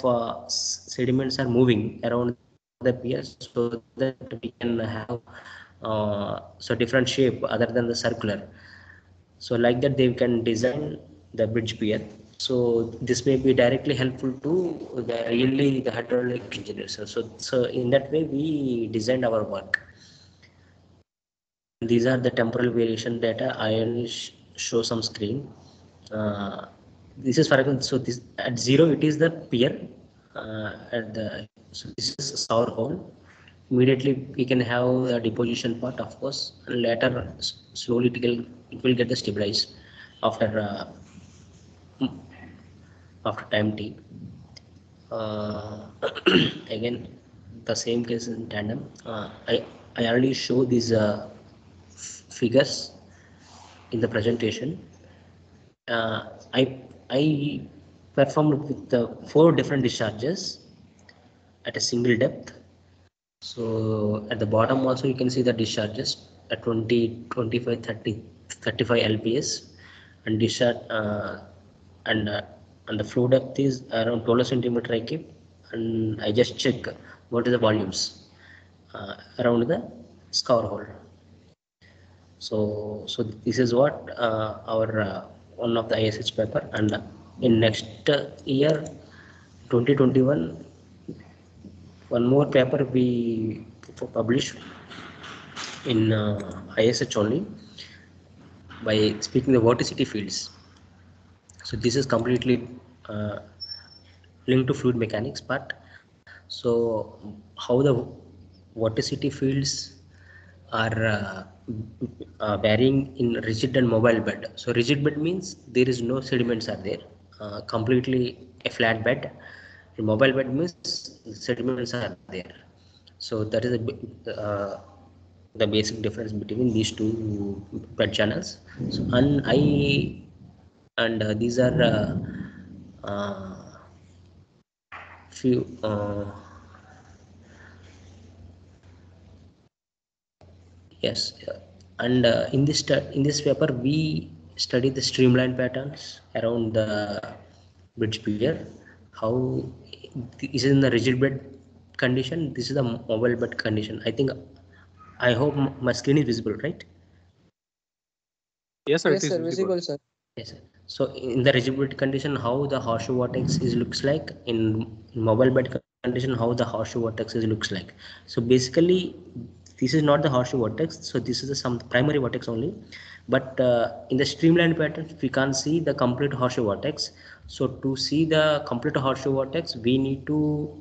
sediments are moving around the pier, so that we can have so different shape other than the circular. So like that they can design the bridge pier. So this may be directly helpful to the really the hydraulic engineers. So in that way we designed our work. And these are the temporal variation data. I only show some screen. This is for example, so this at 0 it is the pier, at the so this is sour hole. Immediately we can have a deposition part, of course, and later slowly it will get the stabilized after after time t. uh, Again, the same case in tandem. I already show these figures in the presentation. uh, I I performed with the 4 different discharges at a single depth. So at the bottom also you can see the discharges at 20, 25, 30, 35 LPS, and discharge and uh, and the flow depth is around 12 centimeter I keep, and I just check what is the volumes around the scour hole. So this is what our one of the ISH paper. And in next year 2021, one more paper we publish in ISH only, by speaking the vorticity fields. So this is completely uh, linked to fluid mechanics part. So how the vorticity fields are varying in rigid and mobile bed. So rigid bed means there is no sediments are there, completely a flat bed. In mobile bed means sediments are there. So that is the basic difference between these two bed channels. So, these are few yes, and in this paper we study the streamline patterns around the bridge pier. How is in the rigid bed condition. This is the mobile bed condition. I hope my screen is visible, right? Yes, sir. Yes, It is sir. Visible, sir. Yes, sir. So in the rigid bed condition, how the horseshoe vortex is looks like. In mobile bed condition, how the horseshoe vortex is looks like. So basically, this is not the horseshoe vortex. So this is some primary vortex only. But in the streamlined pattern, we can't see the complete horseshoe vortex. So to see the complete horseshoe vortex, we need to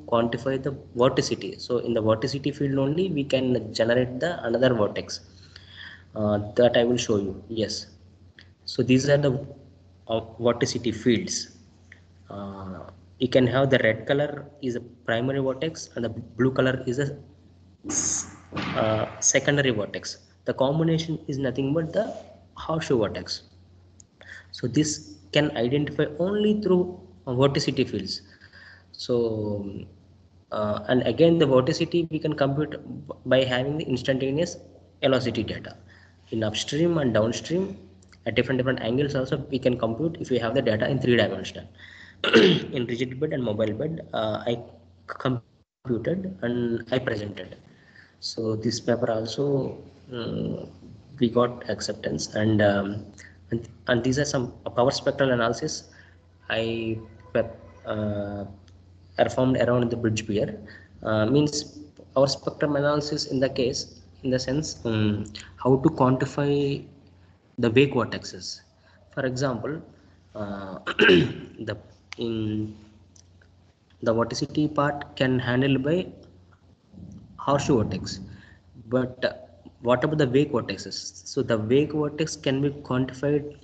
quantify the vorticity. So in the vorticity field only, we can generate the another vortex. That I will show you. Yes. So these are the vorticity fields. You can have the red color is a primary vortex and the blue color is a secondary vortex. The combination is nothing but the horseshoe vortex. So this can identify only through vorticity fields. So and again the vorticity we can compute by having the instantaneous velocity data in upstream and downstream at different angles. Also we can compute if we have the data in 3-dimensional. In rigid bed and mobile bed, I computed and I presented. So this paper also we got acceptance, and these are some power spectral analysis I uh, performed around the bridge pier. Means our spectrum analysis in the case, in the sense how to quantify the wake vortexes. For example, the in the vorticity part can handle by horseshoe vortex, but what about the wake vortexes? So the wake vortex can be quantified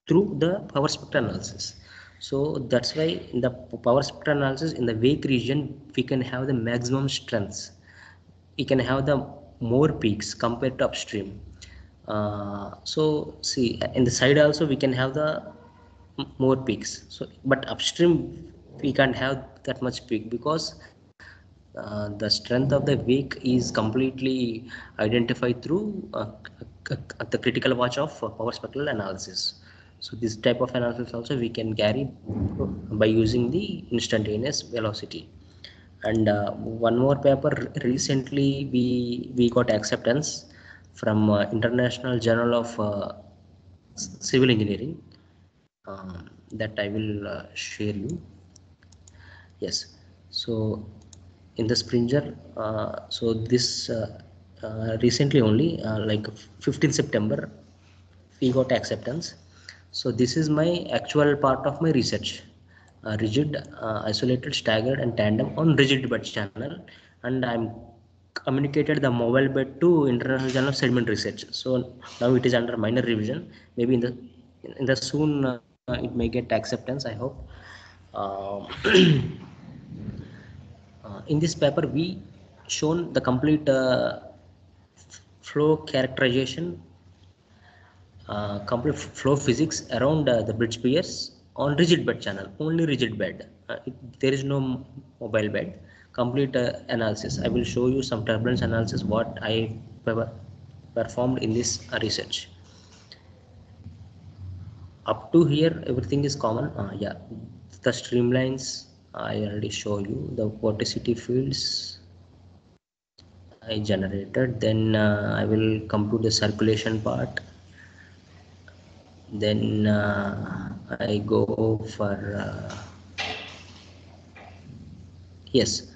through the power spectral analysis. So that's why in the power spectral analysis in the wake region we can have the maximum strengths. We can have the more peaks compared to upstream. So see in the side also we can have the more peaks. So but upstream we can't have that much peak because the strength of the wake is completely identified through the critical watch of power spectral analysis. So this type of analysis also we can carry by using the instantaneous velocity. And one more paper recently we got acceptance from International Journal of Civil Engineering, that I will share you. Yes. So in the Springer, so this recently only like 15 September we got acceptance. So this is my actual part of my research, rigid, isolated, staggered and tandem on rigid bed channel, and I'm communicated the mobile bed to International Journal of Sediment Research. So now it is under minor revision. Maybe in the soon it may get acceptance, I hope. In this paper we shown the complete flow characterization, complete flow physics around the bridge piers on rigid bed channel, only rigid bed. There is no mobile bed. Complete analysis. I will show you some turbulence analysis what I performed in this research. Up to here everything is common. Yeah, the streamlines I already show you. The vorticity fields I generated. Then I will come to the circulation part. Then I go for yes,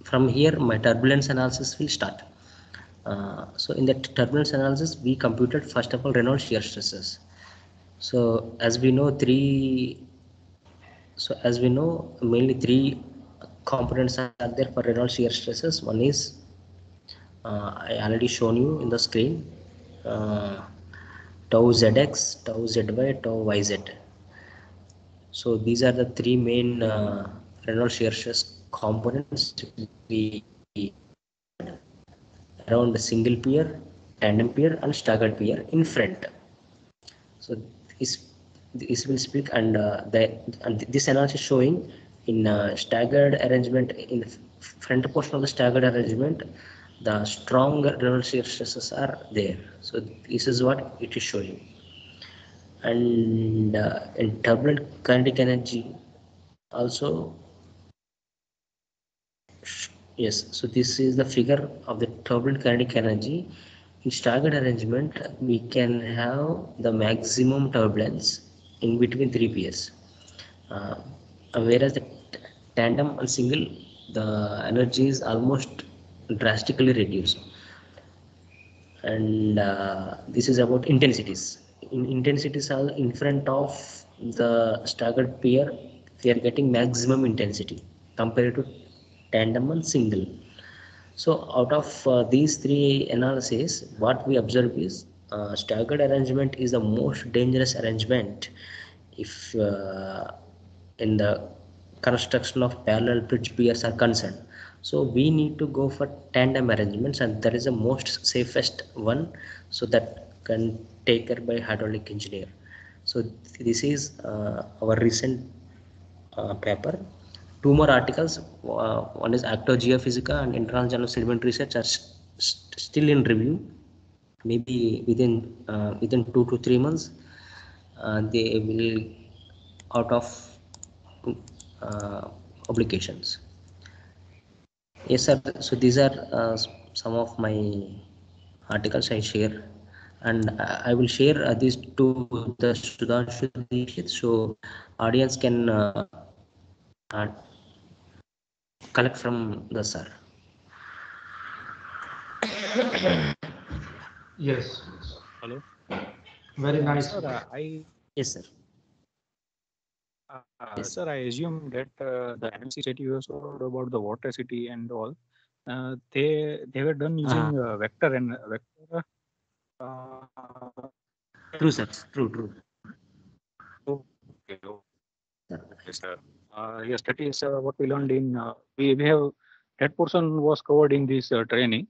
from here my turbulence analysis will start. So in the turbulence analysis we computed first of all Reynolds shear stresses. So as we know mainly three components are there for Reynolds shear stresses. One is I already shown you in the screen, tau zx, tau zy, tau yz. So these are the three main Reynolds shear stress components we around a single pair, tandem pair, and staggered pair in front. So this will speak, and this analysis showing in staggered arrangement in the front portion of the staggered arrangement, the strong reverse shear stresses are there. So this is what it is showing. And in turbulent kinetic energy also, yes, so this is the figure of the turbulent kinetic energy. In staggered arrangement, we can have the maximum turbulence in between three pairs, whereas the tandem and single, the energy is almost drastically reduced. And this is about intensities. In intensities are in front of the staggered pair, they are getting maximum intensity compared to tandem and single. So out of these three analyses, what we observe is staggered arrangement is the most dangerous arrangement if in the construction of parallel bridge pairs are concerned. So we need to go for tandem arrangements, and that is the most safest one, so that can take care by hydraulic engineer. So this is our recent paper. Two more articles, one is Acto Geophysica and International Journal of Sediment Research, are still in review. Maybe within 2 to 3 months they will out of publications. Yes sir, so these are some of my articles I share, and I will share these to the Sudhanshu Dikshit, so audience can collect from the sir. Yes. Hello. Very nice. Sir, Yes sir. Yes. Sir, I assume that the MC set you also about the water city and all. They were done using vector and vector. True sir. True. Okay. Yes, sir. Yes, that is what we learned in. We have that portion was covered in this training.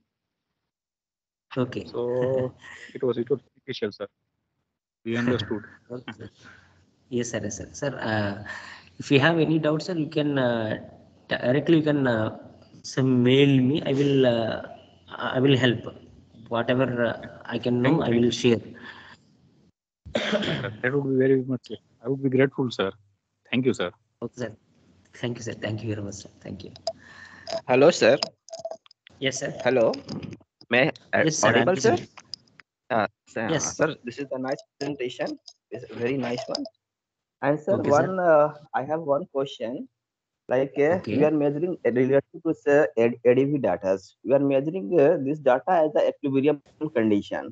Okay. So it was beneficial, sir. We understood. Okay. Yes sir. Yes sir. Sir, if you have any doubts, sir, you can directly mail me. I will help. Whatever I can know, I will share. That would be very much. I would be grateful, sir. Thank you, sir. Okay, sir. Thank you, sir. Thank you very much, sir. Thank you. Hello, sir. Yes, sir. Hello. May Yes, sir. audible, sir? Sir, Yes. sir, this is a nice presentation. It's a very nice one. And sir, Okay, sir. I have one question. Like Okay. we are measuring related to say ADV data. We are measuring this data as the equilibrium condition.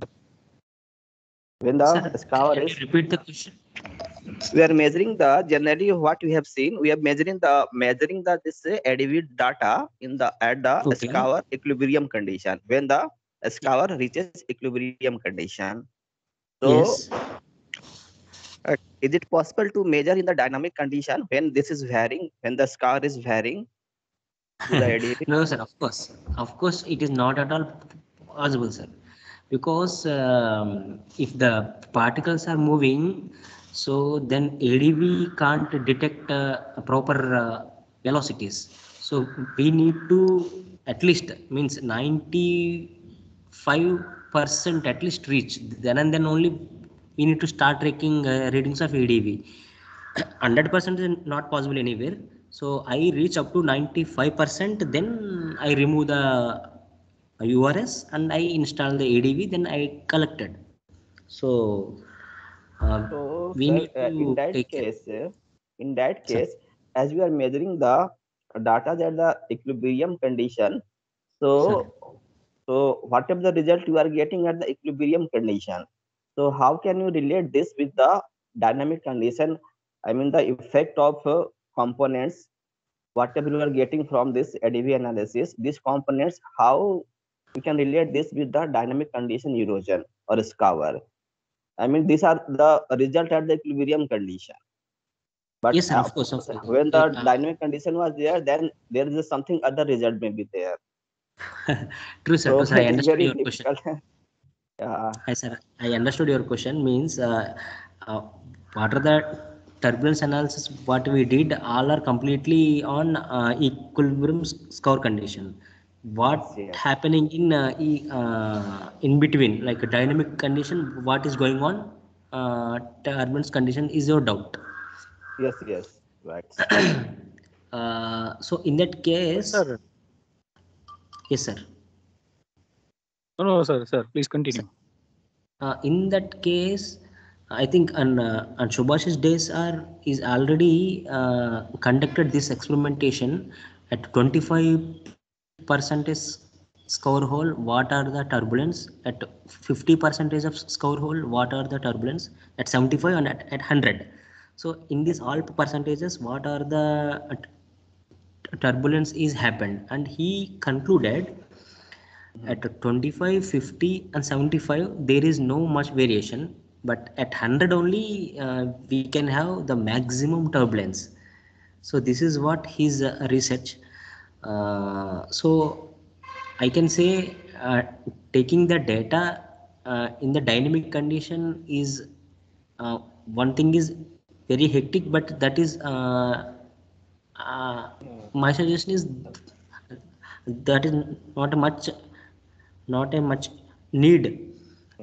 When the Sir, scour can is, you repeat the question? we are measuring the generally what we have seen. We are measuring the this ADV data in the at the Okay. scour equilibrium condition. When the scour reaches equilibrium condition. So, Yes. is it possible to measure in the dynamic condition when this is varying, when the scour is varying to the ADV? No, sir. Of course, it is not at all possible, sir. Because if the particles are moving, so then ADV can't detect proper velocities. So we need to at least means 95% at least reach. Then and then only we need to start taking readings of ADV. 100% is not possible anywhere. So I reach up to 95%. Then I remove the URS and I install the ADV. Then I collected. So So, we sir, need to take care. in that Sir. case, as we are measuring the data at the equilibrium condition, Sir. so whatever the result you are getting at the equilibrium condition, so how can you relate this with the dynamic condition? I mean the effect of components, whatever you are getting from this ADV analysis, these components, how we can relate this with the dynamic condition erosion or scour. I mean these are the result at the equilibrium condition. But Yes, sir. Of course. when the dynamic condition was there, then there is something other result may be there. True, sir. So True, sir. I it is understood very your question. difficult. Yeah. Hi, sir. I understood your question. Means, uh, what are the turbulence analysis? What we did, all are completely on equilibrium score condition. What Yes. happening in between, like a dynamic condition? What is going on? Turbulence condition is your doubt. Yes. Yes. Right. So in that case, Sir, yes, sir. no, sir, please continue. In that case, I think on Subhash's days is already conducted this experimentation at 25 percentage score hole. What are the turbulence at 50 percentage of score hole? What are the turbulence at 75 and at 100? So in these all percentages, what are the turbulence is happened? And he concluded at 25, 50 and 75 there is no much variation, but at 100 only we can have the maximum turbulence. So this is what his research. So I can say taking the data in the dynamic condition is one thing is very hectic, but that is uh, my suggestion is that is not a much not a much need.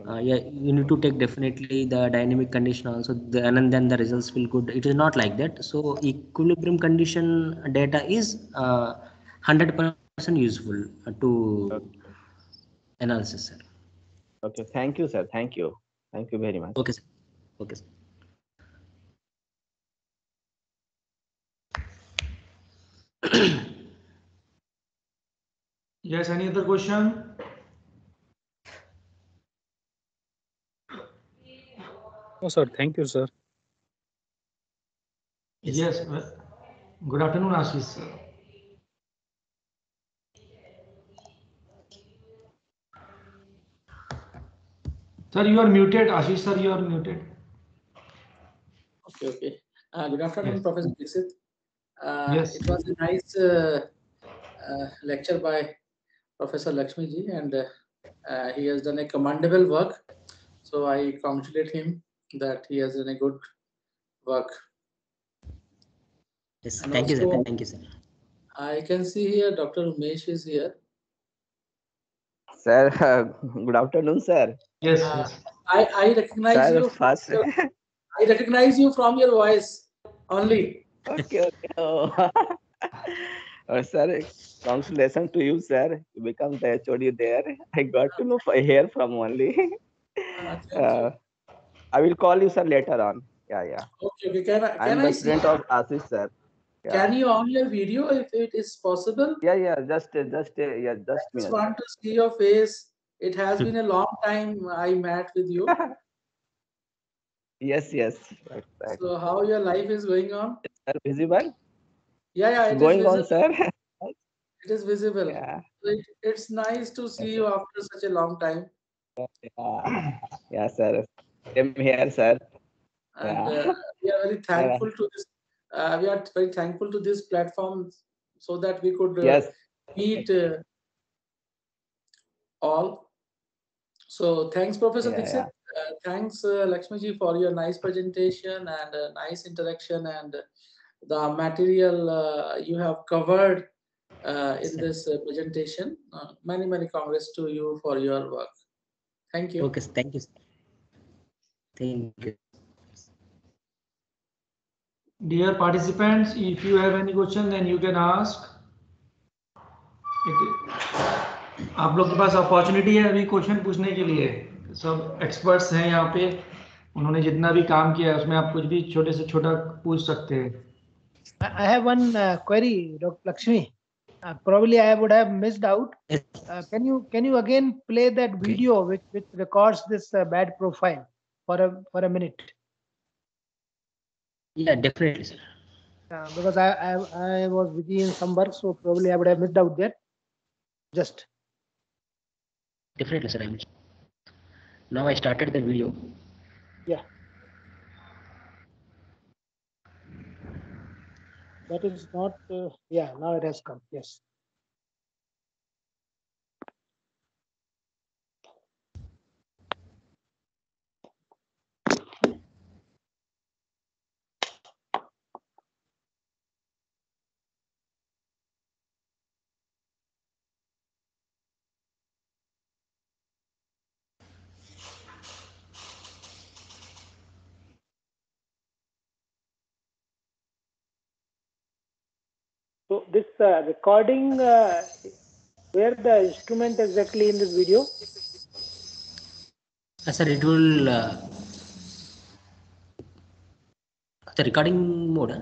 Yeah, you need to take definitely the dynamic condition also, and then the results will good. It is not like that. So equilibrium condition data is 100% useful to Okay. analysis, sir. Okay. Thank you, sir. Thank you. Thank you very much. Okay, sir. Okay, sir. Yes, any other question? No, sir. Thank you, sir. Yes. Good afternoon, Ashish, sir. Sir, you are muted. Ashish, sir, you are muted. Okay. Good afternoon, Yes. Professor Dixit. Yes. It was a nice lecture by Professor Lakshmi ji, and he has done a commendable work. So I congratulate him that he has done a good work. Yes, And thank you, sir. also, Thank you, sir. I can see here Dr. Umesh is here. Sir, good afternoon, sir. Yes. Uh, Yes. I recognize Sir, you. first. I recognize you from your voice only. Okay. Oh. Sir, congratulations to you, sir. You become the HOD there. I got to know here from only. Thank you. I will call you, sir, later on. Yeah. Okay. I Can am I the see? student of Ashish, sir. Yeah. Can you on your video if it is possible? Yeah. Just Just minute. want to see your face. It has been a long time I met with you. Yes. Right. So how your life is going on? Sir, visible? Yeah, It's it is going on, visible. sir. It is visible. Yeah. So it's nice to see Yes, you after such a long time. yeah, sir. Same here, sir. And Yeah. we are very Yeah. thankful to this. We are very thankful to this platform so that we could Yes. meet all. So thanks, Professor Dixit. Yeah. Thanks, Lakshmi ji, for your nice presentation and nice interaction and the material you have covered in this presentation. Many congrats to you for your work. Thank you. Okay, sir. Thank you, sir. Thank you. Dear participants, if you have any question, then you can ask. आप लोग के पास opportunity है अभी question पूछने के लिए. सब experts हैं यहाँ पे, उन्होंने जितना भी काम किया है उसमें आप कुछ भी छोटे से छोटा पूछ सकते हैं. I have one query, Dr. Lakshmi. Probably I would have missed out. Yes. Can you again play that video which records this bad profile for a minute? Yeah, definitely, sir. Because I was busy in some work, so probably I would have missed out there. Just. Definitely, sir. Now I started the video. Yeah. That is not. Yeah. Now it has come. Yes. So this recording, where the instrument exactly in this video? Sir, it will the recording mode. I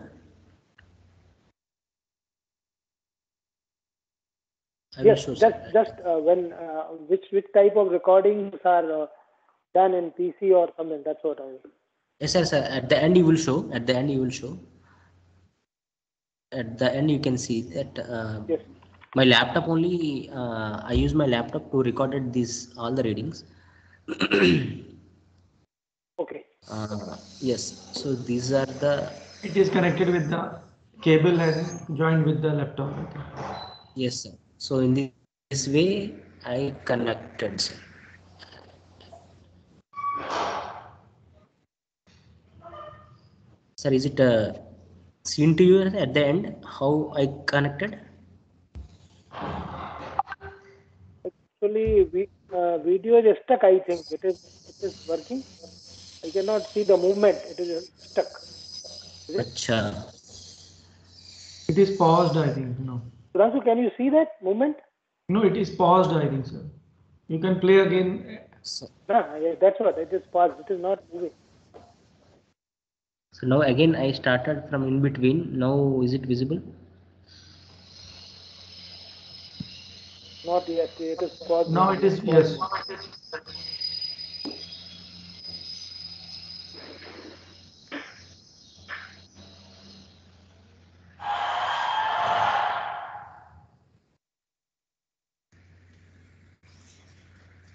will Yes, show, just when which type of recordings are done in PC or something. That's what I mean. Yes, sir. At the end, you will show. At the end, you will show. At the end, you can see that Yes. my laptop only. I use my laptop to recorded these all the readings. Okay. Yes. So these are the. It is connected with the cable and joined with the laptop. Yes, sir. So in this way, I connected, sir. Sir, is it seen to you at the end how I connected? Actually, video is stuck. I think it is working. I cannot see the movement. It is stuck. Is it? Achha. It is paused, I think. No. Sudhanshu, can you see that movement? No, it is paused, I think, sir. You can play again. So, Yeah, that's what. It is paused. It is not moving. so now again I started from in between. Now is it visible? Not yet. It is paused. Now it is, yes.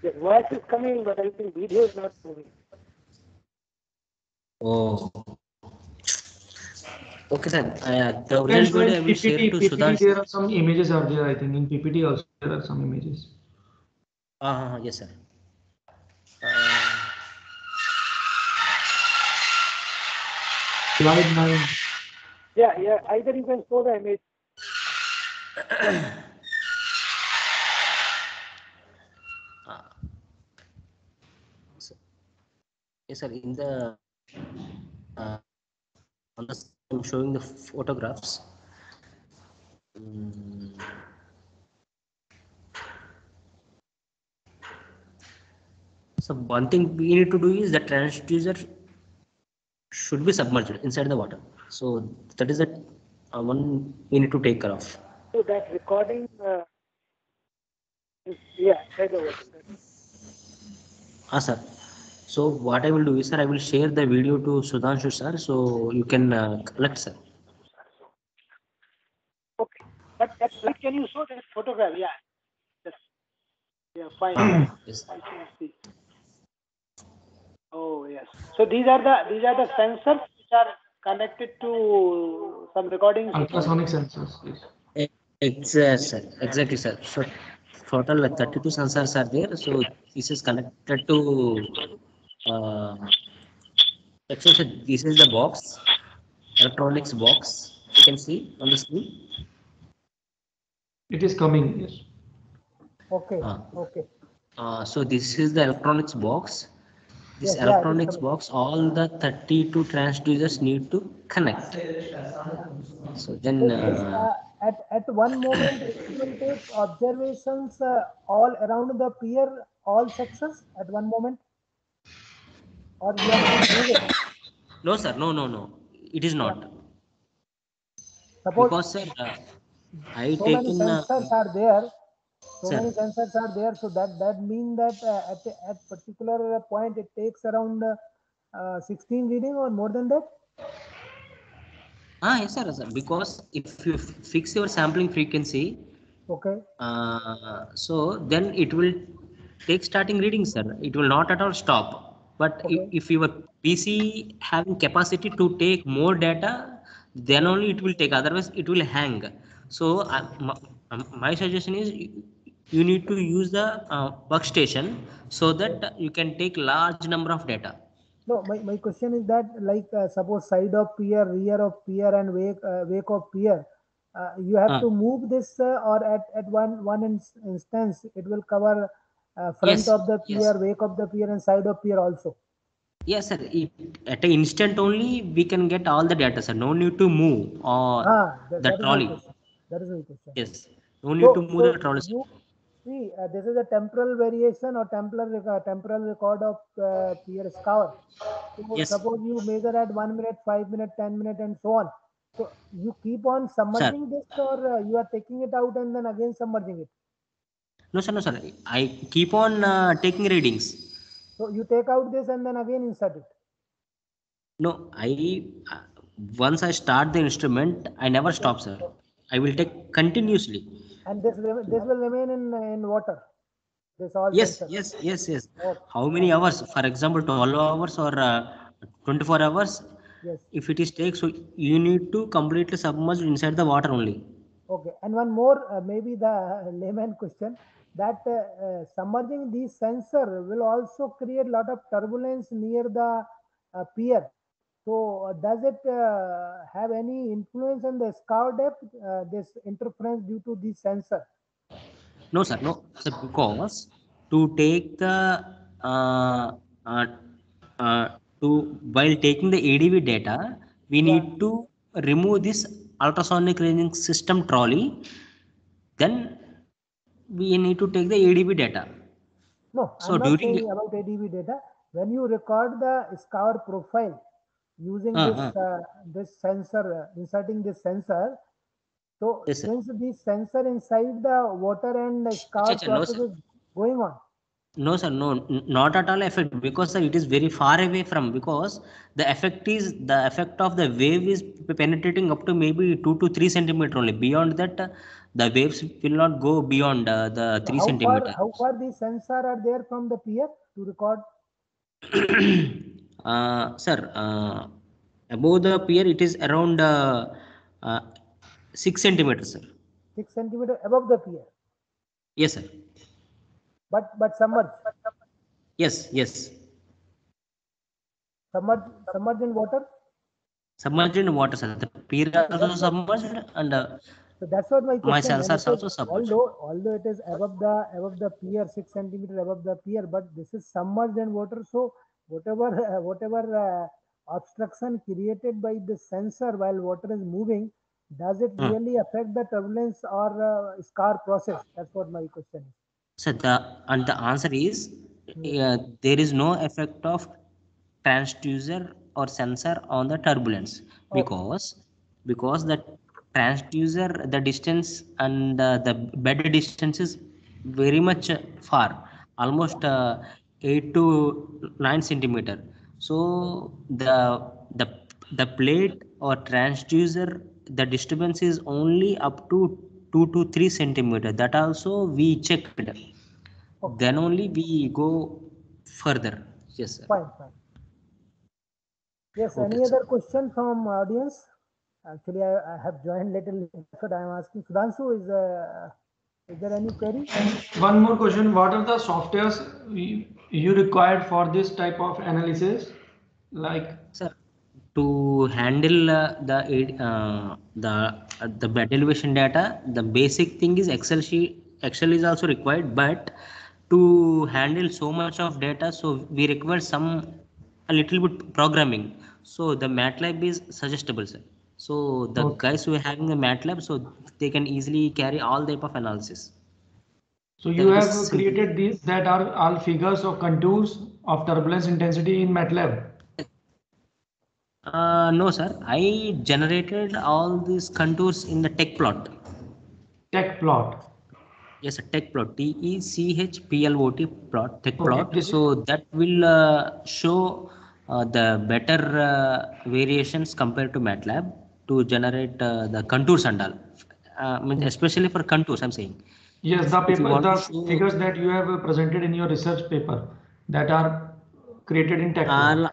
The voice is coming, but I think video is not moving. Oh. Okay, sir. The You can original show in video I will share PPT. to PPT, Sudhanshu. there are some images are there, I think. In PPT also there are some images. Yes, sir. Slide 9. Yeah. Either you can show the image. Yes, sir. In the on the I'm showing the photographs. So one thing we need to do is the transducer should be submerged inside the water. So that is the one we need to take care of. So that recording is inside the water. Sir. So what I will do is, sir, I will share the video to Sudhanshu, sir, so you can collect, sir. Okay. But can you show that photograph? Yeah. Yes. Yeah, fine. Yes. I can see. Oh yes. So these are the sensors which are connected to some recording system. Ultrasonic sensors. Yes. Exactly, sir. So total 32 sensors are there. So this is connected to. Actually, sir, this is the box, electronics box. You can see on the screen. It is coming. Yes. Okay. Okay. So this is the electronics box. This Yes, electronics box, all the 32 transducers need to connect. So then. At one moment it will take observations all around the pier, all sections at one moment, or you have to move it. No, sir. No. It is not. Suppose Because, sir, I so many taken. sensors are there. So Sir. many sensors are there. So that means that at particular point it takes around 16 reading or more than that. Yes, sir. Because if you fix your sampling frequency, Okay. so then it will take starting reading, sir. It will not at all stop. But Okay. if your PC having capacity to take more data, then only it will take. Otherwise, it will hang. So my suggestion is you need to use the workstation so that you can take large number of data. No, my question is that like suppose side of pier, rear of pier, and wake of pier, you have to move this or at one instance it will cover front Yes, of the pier, yes. wake of the pier, and side of pier also. Yes, sir. At an instant only we can get all the data, sir. No need to move or That the is my trolley. question. That is my question. Yes. No need to move the trolley. You see, this is a temporal variation or temporal record of peer scour. So Yes, suppose you measure at 1 minute, 5 minute, 10 minute, and so on. So you keep on sir. submerging this, or you are taking it out and then again submerging it. No, sir, no, sir. I keep on taking readings. So you take out this and then again insert it. No, once I start the instrument, I never stop, sir. I will take continuously. And this will remain in water. This all Yes, sensors. yes, yes, yes. Okay. How many hours? For example, 12 hours or 24 hours. Yes. If it is take, so you need to completely submerge inside the water only. Okay. And one more, maybe the layman question, that submerging these sensor will also create a lot of turbulence near the pier. So does it have any influence on the scour depth, this interference due to the sensor? No, sir, no, sir, because to take the uh, uh, while taking the ADV data, we need to remove this ultrasonic ranging system trolley. Then we need to take the ADV data. No, So I'm not during saying about ADV data. When you record the scour profile using this sensor, inserting this sensor, so yes, sir. since this sensor inside the water and the scour No, process sir. is going on. No, sir, no, not at all effect, because sir, it is very far away from, because the effect of the wave is penetrating up to maybe 2 to 3 centimeter only. Beyond that, the waves will not go beyond the So 3 centimeter. how far these sensor are there from the pier to record? Sir, above the pier it is around uh, 6 centimeters, sir. 6 centimeter above the pier. Yes, sir. But submerged. Yes, yes. Submerged in water. Submerged in water, sir. The pier also submerged, and So that's what my my question. When it sensors is also submerged. although it is above the pier, 6 centimeter above the pier, but this is submerged in water. So whatever obstruction created by the sensor while water is moving, does it really affect the turbulence or scar process? That's what my question is. So the answer is there is no effect of transducer or sensor on the turbulence, because the transducer, the distance and the bed distance is very much far, almost 8 to 9 centimeter. So the the plate or transducer, the disturbance is only up to 2 to 3 centimeter. That also we checked. Then only we go further. Yes, sir. Fine. Yes. Okay, Any sir. other question from audience? Actually, I have joined little. That's what I am asking. Sudhanshu, is there any query? One more question. What are the softwares you required for this type of analysis? Like, Sir, to handle the bed elevation data, the basic thing is Excel sheet. Excel is also required, but to handle so much of data, so we require a little bit programming. So the MATLAB is suggestible, sir. So the guys who are having a MATLAB, so they can easily carry all type of analysis. so you That is have simple. created these that are all figures or contours of turbulence intensity in MATLAB. No, sir. I generated all these contours in the tech plot. Tech plot. Yes, a tech plot. TECHPLOT plot, tech plot. Okay. So that will show the better variations compared to MATLAB to generate the contours and all. Especially for contours, I'm saying. Yes, the If you paper, want to the show figures that you have presented in your research paper that are created in tech plot.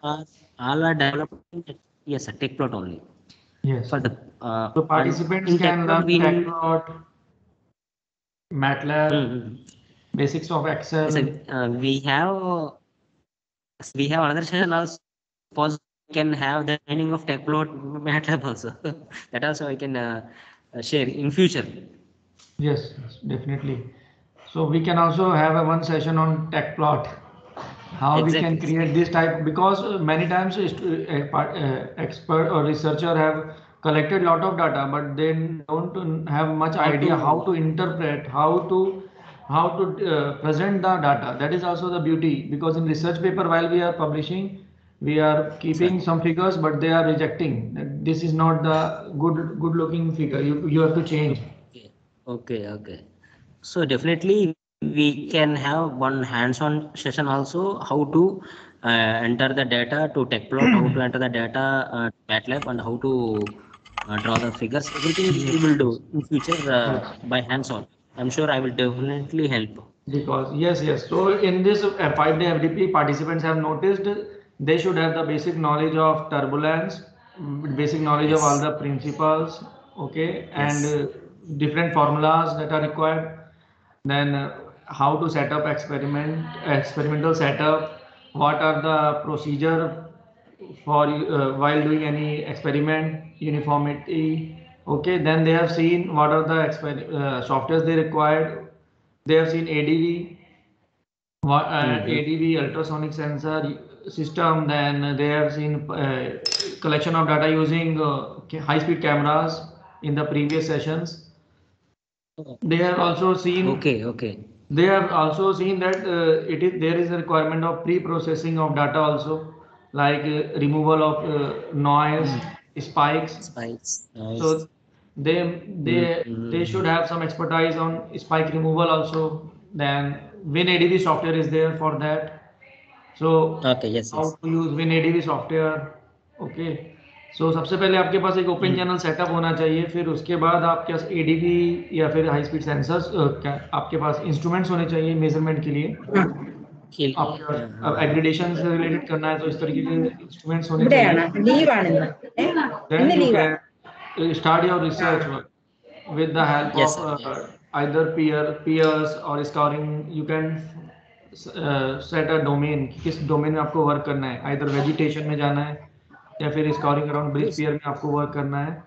all are developed in yes, a tech plot only. Yes. For the So participants in can tech plot learn we tech need. plot, MATLAB, basics of Excel. Yes, we have another session also. Suppose we can have the training of tech plot MATLAB also. That also I can share in future. Yes, definitely. So we can also have a one session on tech plot, how we can Exactly. create this type, because many times expert or researcher have collected lot of data, but they don't have much idea how to interpret, how to present the data. That is also the beauty, because in research paper, while we are publishing, we are keeping some figures, but they are rejecting. This is not the good looking figure. You have to change. Okay. So definitely we can have one hands-on session also, how to enter the data to TechPlot, how to enter the data MATLAB, and how to draw the figures. Everything we will do in future by hands-on. I'm sure I will definitely help. Because yes. So in this 5-day FDP, participants have noticed they should have the basic knowledge of turbulence, basic knowledge of all the principles, okay, and different formulas that are required. Then how to set up experimental setup, what are the procedure for while doing any experiment, uniformity, okay. Then they have seen what are the softwares they required. They have seen ADV, ADV ultrasonic sensor system. Then they have seen collection of data using high-speed cameras in the previous sessions. They have also seen. Okay. They have also seen that there is a requirement of pre-processing of data also, like removal of noise, spikes. So they should have some expertise on spike removal also. Then WinADV software is there for that. So how to use WinADV software, okay. So सबसे पहले आपके पास एक open channel setup होना चाहिए, फिर उसके बाद आपके पास एडीवी या फिर हाई स्पीड सेंसर्स, आपके पास इंस्ट्रूमेंट्स होने चाहिए मेजरमेंट के लिए। अब एग्रीडेशन से रिलेटेड करना है तो इस तरीके के इंस्ट्रूमेंट्स होने चाहिए। Then you can start your research work with the help of either peers or scouring. You can set a domain, किस डोमेन में आपको वर्क करना है, either वेजिटेशन में जाना है या फिर स्कोरिंग अराउंड ब्रिज पियर में आपको वर्क करना है,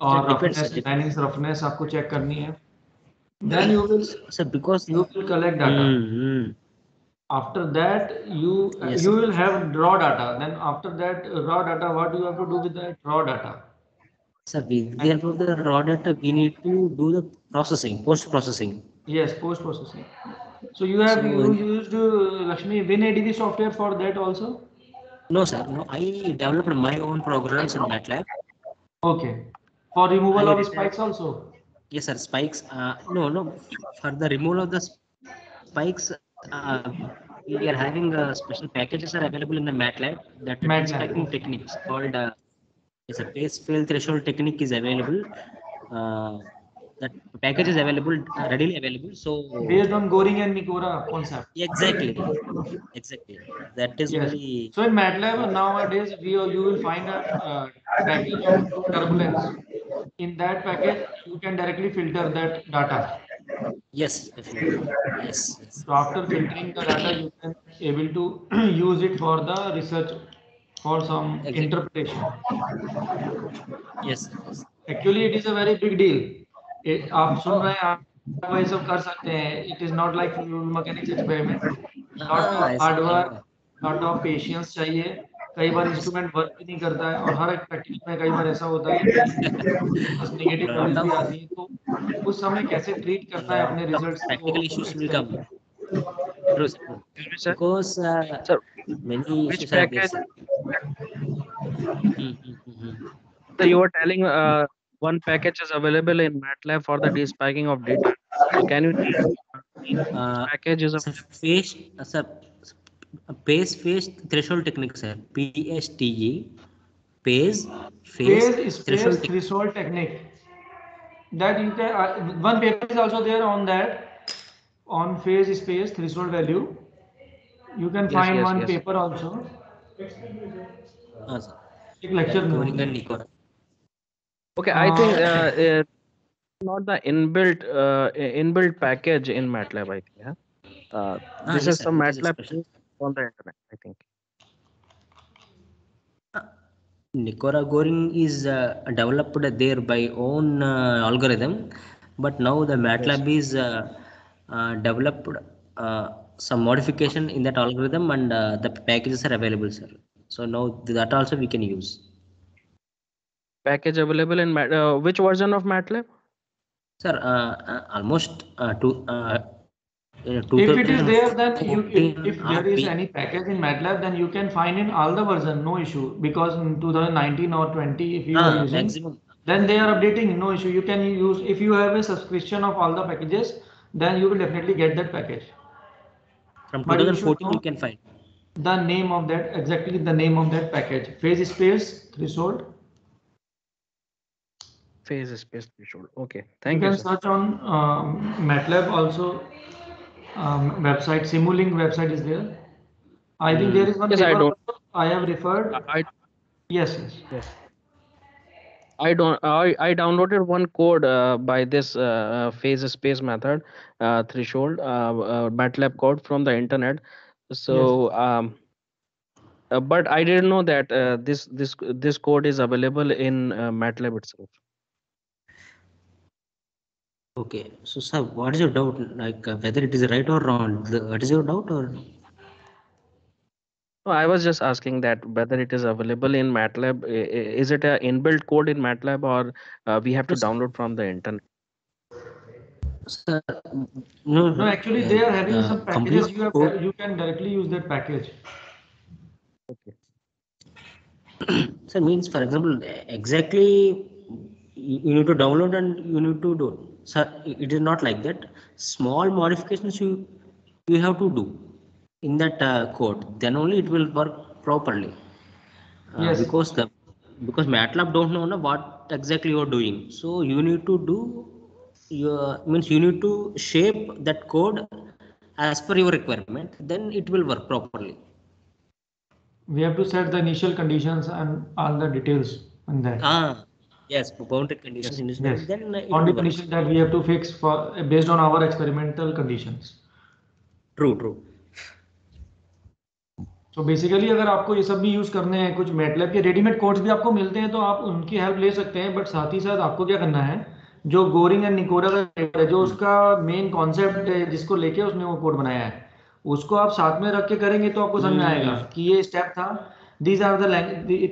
और रफनेस, लाइनिंग्स रफनेस आपको चेक करनी है। Then you will collect data. After that you will have raw data. Then after that raw data, what do you have to do with that raw data? So with the help of the raw data, we need to do the processing, post processing. Yes, post processing. So you used Lakshmi WinADV software for that also? No sir, no, I developed my own programs in MATLAB. Okay, for removal of spikes also? Yes sir, spikes. No, for the removal of the spikes, we are having special packages are available in the MATLAB. That de-spiking techniques called yes, a pace fail threshold technique is available. That package is available, readily available. So based on Goring and Nikora concept. Exactly. That is very. So in MATLAB nowadays you will find a package of turbulence. In that package you can directly filter that data. Yes, definitely. Yes. So after filtering the data, you can able to use it for the research, for some interpretation. Yes. Actually, it is a very big deal. आप सुन रहे हैं, आप ये सब कर सकते हैं. It is not like mechanics experiment. Lot of hard work, lot of patience चाहिए. कई बार इंस्ट्रूमेंट वर्क भी नहीं करता है, और हर एक प्रैक्टिस में कई बार ऐसा होता है कि नेगेटिव वैल्यूज भी आती है, तो उस समय कैसे ट्रीट करना है अपने रिजल्ट्स को? Practical issues will come. True, sir. Because many issues are there. So you were telling one package is available in MATLAB for the de-spiking of data. So can you package is pace phase threshold technique, sir. PSTE, phase threshold technique. That you can one paper is also there on that, on phase space threshold value. You can find one paper also. Lecture. Okay, I think not the inbuilt package in MATLAB, I think. This is some MATLAB on the internet, I think. Nikora Goring is developed there by own algorithm, but now the MATLAB is developed some modification in that algorithm, and the packages are available, sir. So now that also we can use. package available in which version of MATLAB? Sir, almost If it is there, then 2014 if there is any package in MATLAB, then you can find in all the version, no issue. Because in 2019 or 20, if you are using, maximum. then they are updating, no issue. You can use, if you have a subscription of all the packages, then you will definitely get that package. From But you should 2014 know you can find the name of that, exactly the name of that package. Phase space threshold. Phase space threshold. Okay, You thank can you, sir. search on MATLAB also. Website, Simulink website is there. I think there is one Yes, I paper don't. also I have referred. Yes. Yes. I downloaded one code by this phase space method threshold MATLAB code from the internet. So but I didn't know that this code is available in MATLAB itself. Okay, so sir, what is your doubt? Like whether it is right or wrong? What is your doubt or? No, I was just asking that whether it is available in MATLAB. Is it a inbuilt code in MATLAB, or we have to download from the internet? Sir, no, Actually they are having some packages. complete You can directly use that package. Okay. So means, for example, exactly you need to download and you need to do. So it is not like that. Small modifications you have to do in that code. Then only it will work properly. Yes. Because MATLAB don't know what exactly you are doing. So you need to do you need to shape that code as per your requirement. Then it will work properly. We have to set the initial conditions and all the details on that. Yes, boundary conditions in this Yes. then it Boundary will work. conditions that we have to fix for based on our experimental conditions. True. तो basically अगर आपको ये सब भी use करने हैं, कुछ MATLAB के रेडीमेड कोड्स भी आपको मिलते हैं तो आप उनकी हेल्प ले सकते हैं, बट साथ ही साथ आपको क्या करना है, जो गोरिंग एंड निकोरा का पेपर है, जो उसका मेन कॉन्सेप्ट है जिसको लेके उसने वो कोड बनाया है, उसको आप साथ में रख के करेंगे तो आपको समझ में आएगा कि ये स्टेप था। दीज आर द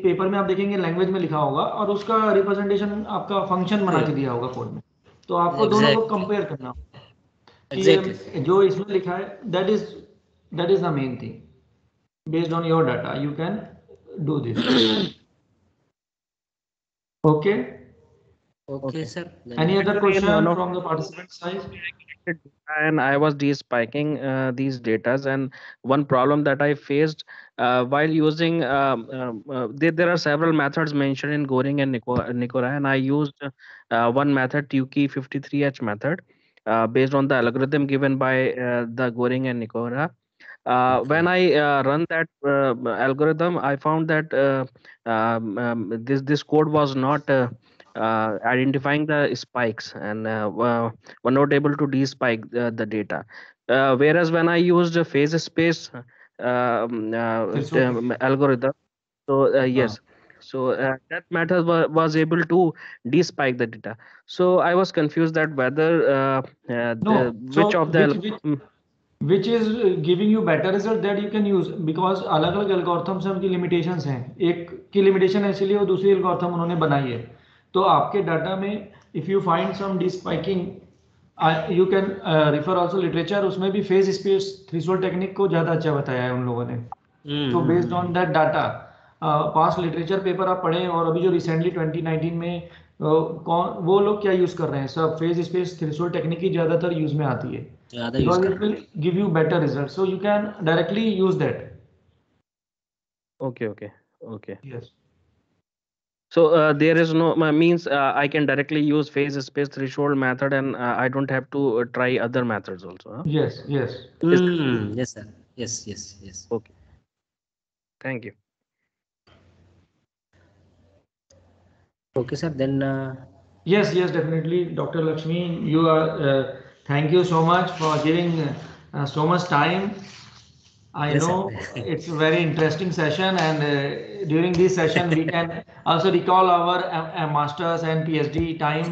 पेपर में आप देखेंगे लैंग्वेज में लिखा होगा और उसका रिप्रेजेंटेशन आपका फंक्शन बना के दिया होगा कोड में, तो आपको दोनों को कंपेयर करना होगा कि जो इसमें लिखा है that is the main thing. Based on your data, you can do this. Okay, sir. Any other question from the participant side? And I was despiking these datas, and one problem that I faced while using there are several methods mentioned in Goring and Nikora, and I used one method, Tukey 53H method, based on the algorithm given by the Goring and Nikora. When I run that algorithm, I found that this code was not identifying the spikes, and were not able to despike the data. Whereas when I used a phase space algorithm, so yes. So that method was able to despike the data. So I was confused that whether which of the which is giving you better result that you can use, because अलग अलग algorithms हैं, उनकी limitations हैं, एक की limitation है इसलिए वो दूसरी एल्गोरिथम उन्होंने बनाई है, तो आपके डाटा में if you find some despiking you can refer also literature, उसमें भी फेज स्पेस थ्रेशोल्ड टेक्निक को ज़्यादा अच्छा बताया है उन लोगों ने। तो based on that data past literature paper आप पढ़ें, और अभी जो रिसेंटली 2019 में कौन वो लोग क्या यूज कर रहे हैं, सब फेज स्पेस थ्रेशोल्ड टेक्निक ही ज़्यादातर यूज में आती है, because it will give you better results, so you can directly use that. Okay. Yes. So there is no means I can directly use phase space threshold method, and I don't have to try other methods also. Huh? Yes. Yes, sir. Yes. Okay. Thank you. Okay, sir. Then. Yes, definitely, Dr. Lakshmi. You are. Thank you so much for giving so much time. I know it's a very interesting session, and during this session we can also recall our masters and PhD time,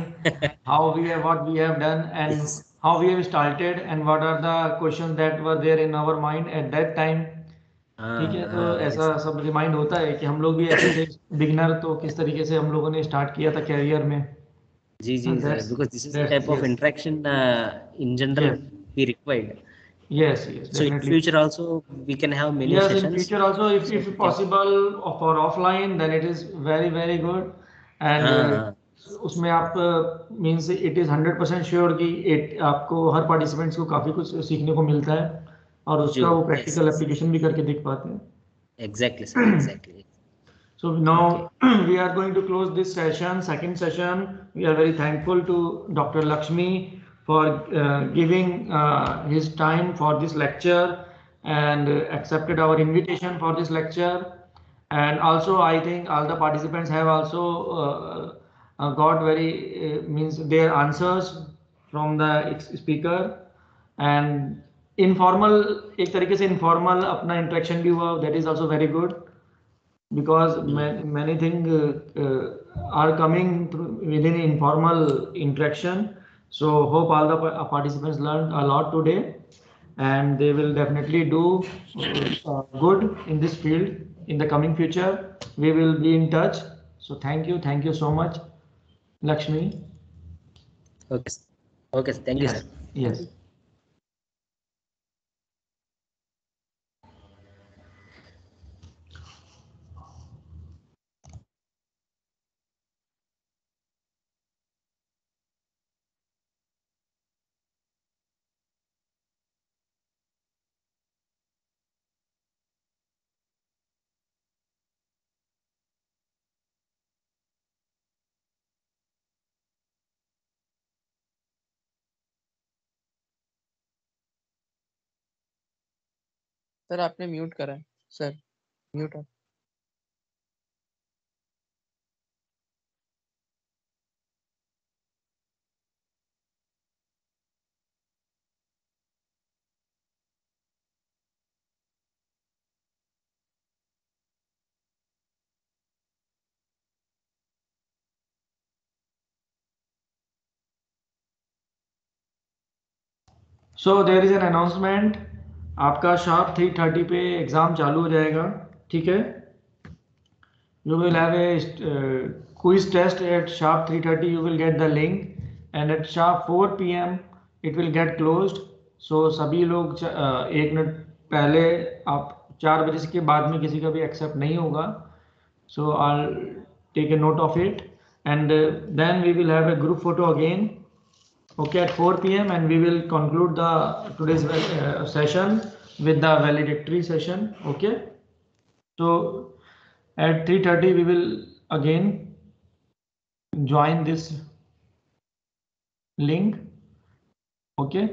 what we have done, and how we have started, and what are the questions that were there in our mind at that time. ठीक है, तो ऐसा सब remind होता है कि हम लोग भी ऐसे थे बिगिनर, तो किस तरीके से हम लोगों ने स्टार्ट किया था कैरियर में. जी sir, because this is the type of interaction in general we required. Yes, So in definitely. future also we can have many Yes, sessions. in future also, if possible for offline, then it is very good. And उसमें आप means it is 100% sure कि आपको हर participants को काफी कुछ सीखने को मिलता है और उसका वो practical application भी करके देख पाते हैं. Exactly, sir. Exactly. So now we are going to close this session, second session. We are very thankful to Dr. Lakshmi for giving his time for this lecture and accepted our invitation for this lecture. And also I think all the participants have also got very means their answers from the speaker. And informal, एक तरीके से informal अपना interaction भी हुआ, that is also very good. Because many things are coming within informal interaction. So hope all the participants learned a lot today, and they will definitely do good in this field in the coming future. We will be in touch. So thank you so much, Lakshmi. Okay, thank you, sir. Yes. Sir आपने mute करा है sir, mute है. So there is an announcement. आपका sharp 3:30 पे exam चालू हो जाएगा, ठीक है. You will have a quiz test at sharp 3:30. You will get the link, and at sharp 4 p.m. it will get closed. So सभी लोग 1 मिनट पहले, आप 4 बजे के बाद में किसी का भी एक्सेप्ट नहीं होगा. So I'll take a note of it, and then we will have a group photo again. Okay, at 4 p.m. and we will conclude the today's session with the valedictory session. Okay, so at 3:30 we will again join this link. Okay.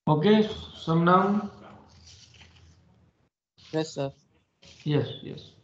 Okay, Somnam. Yes, sir. Yes.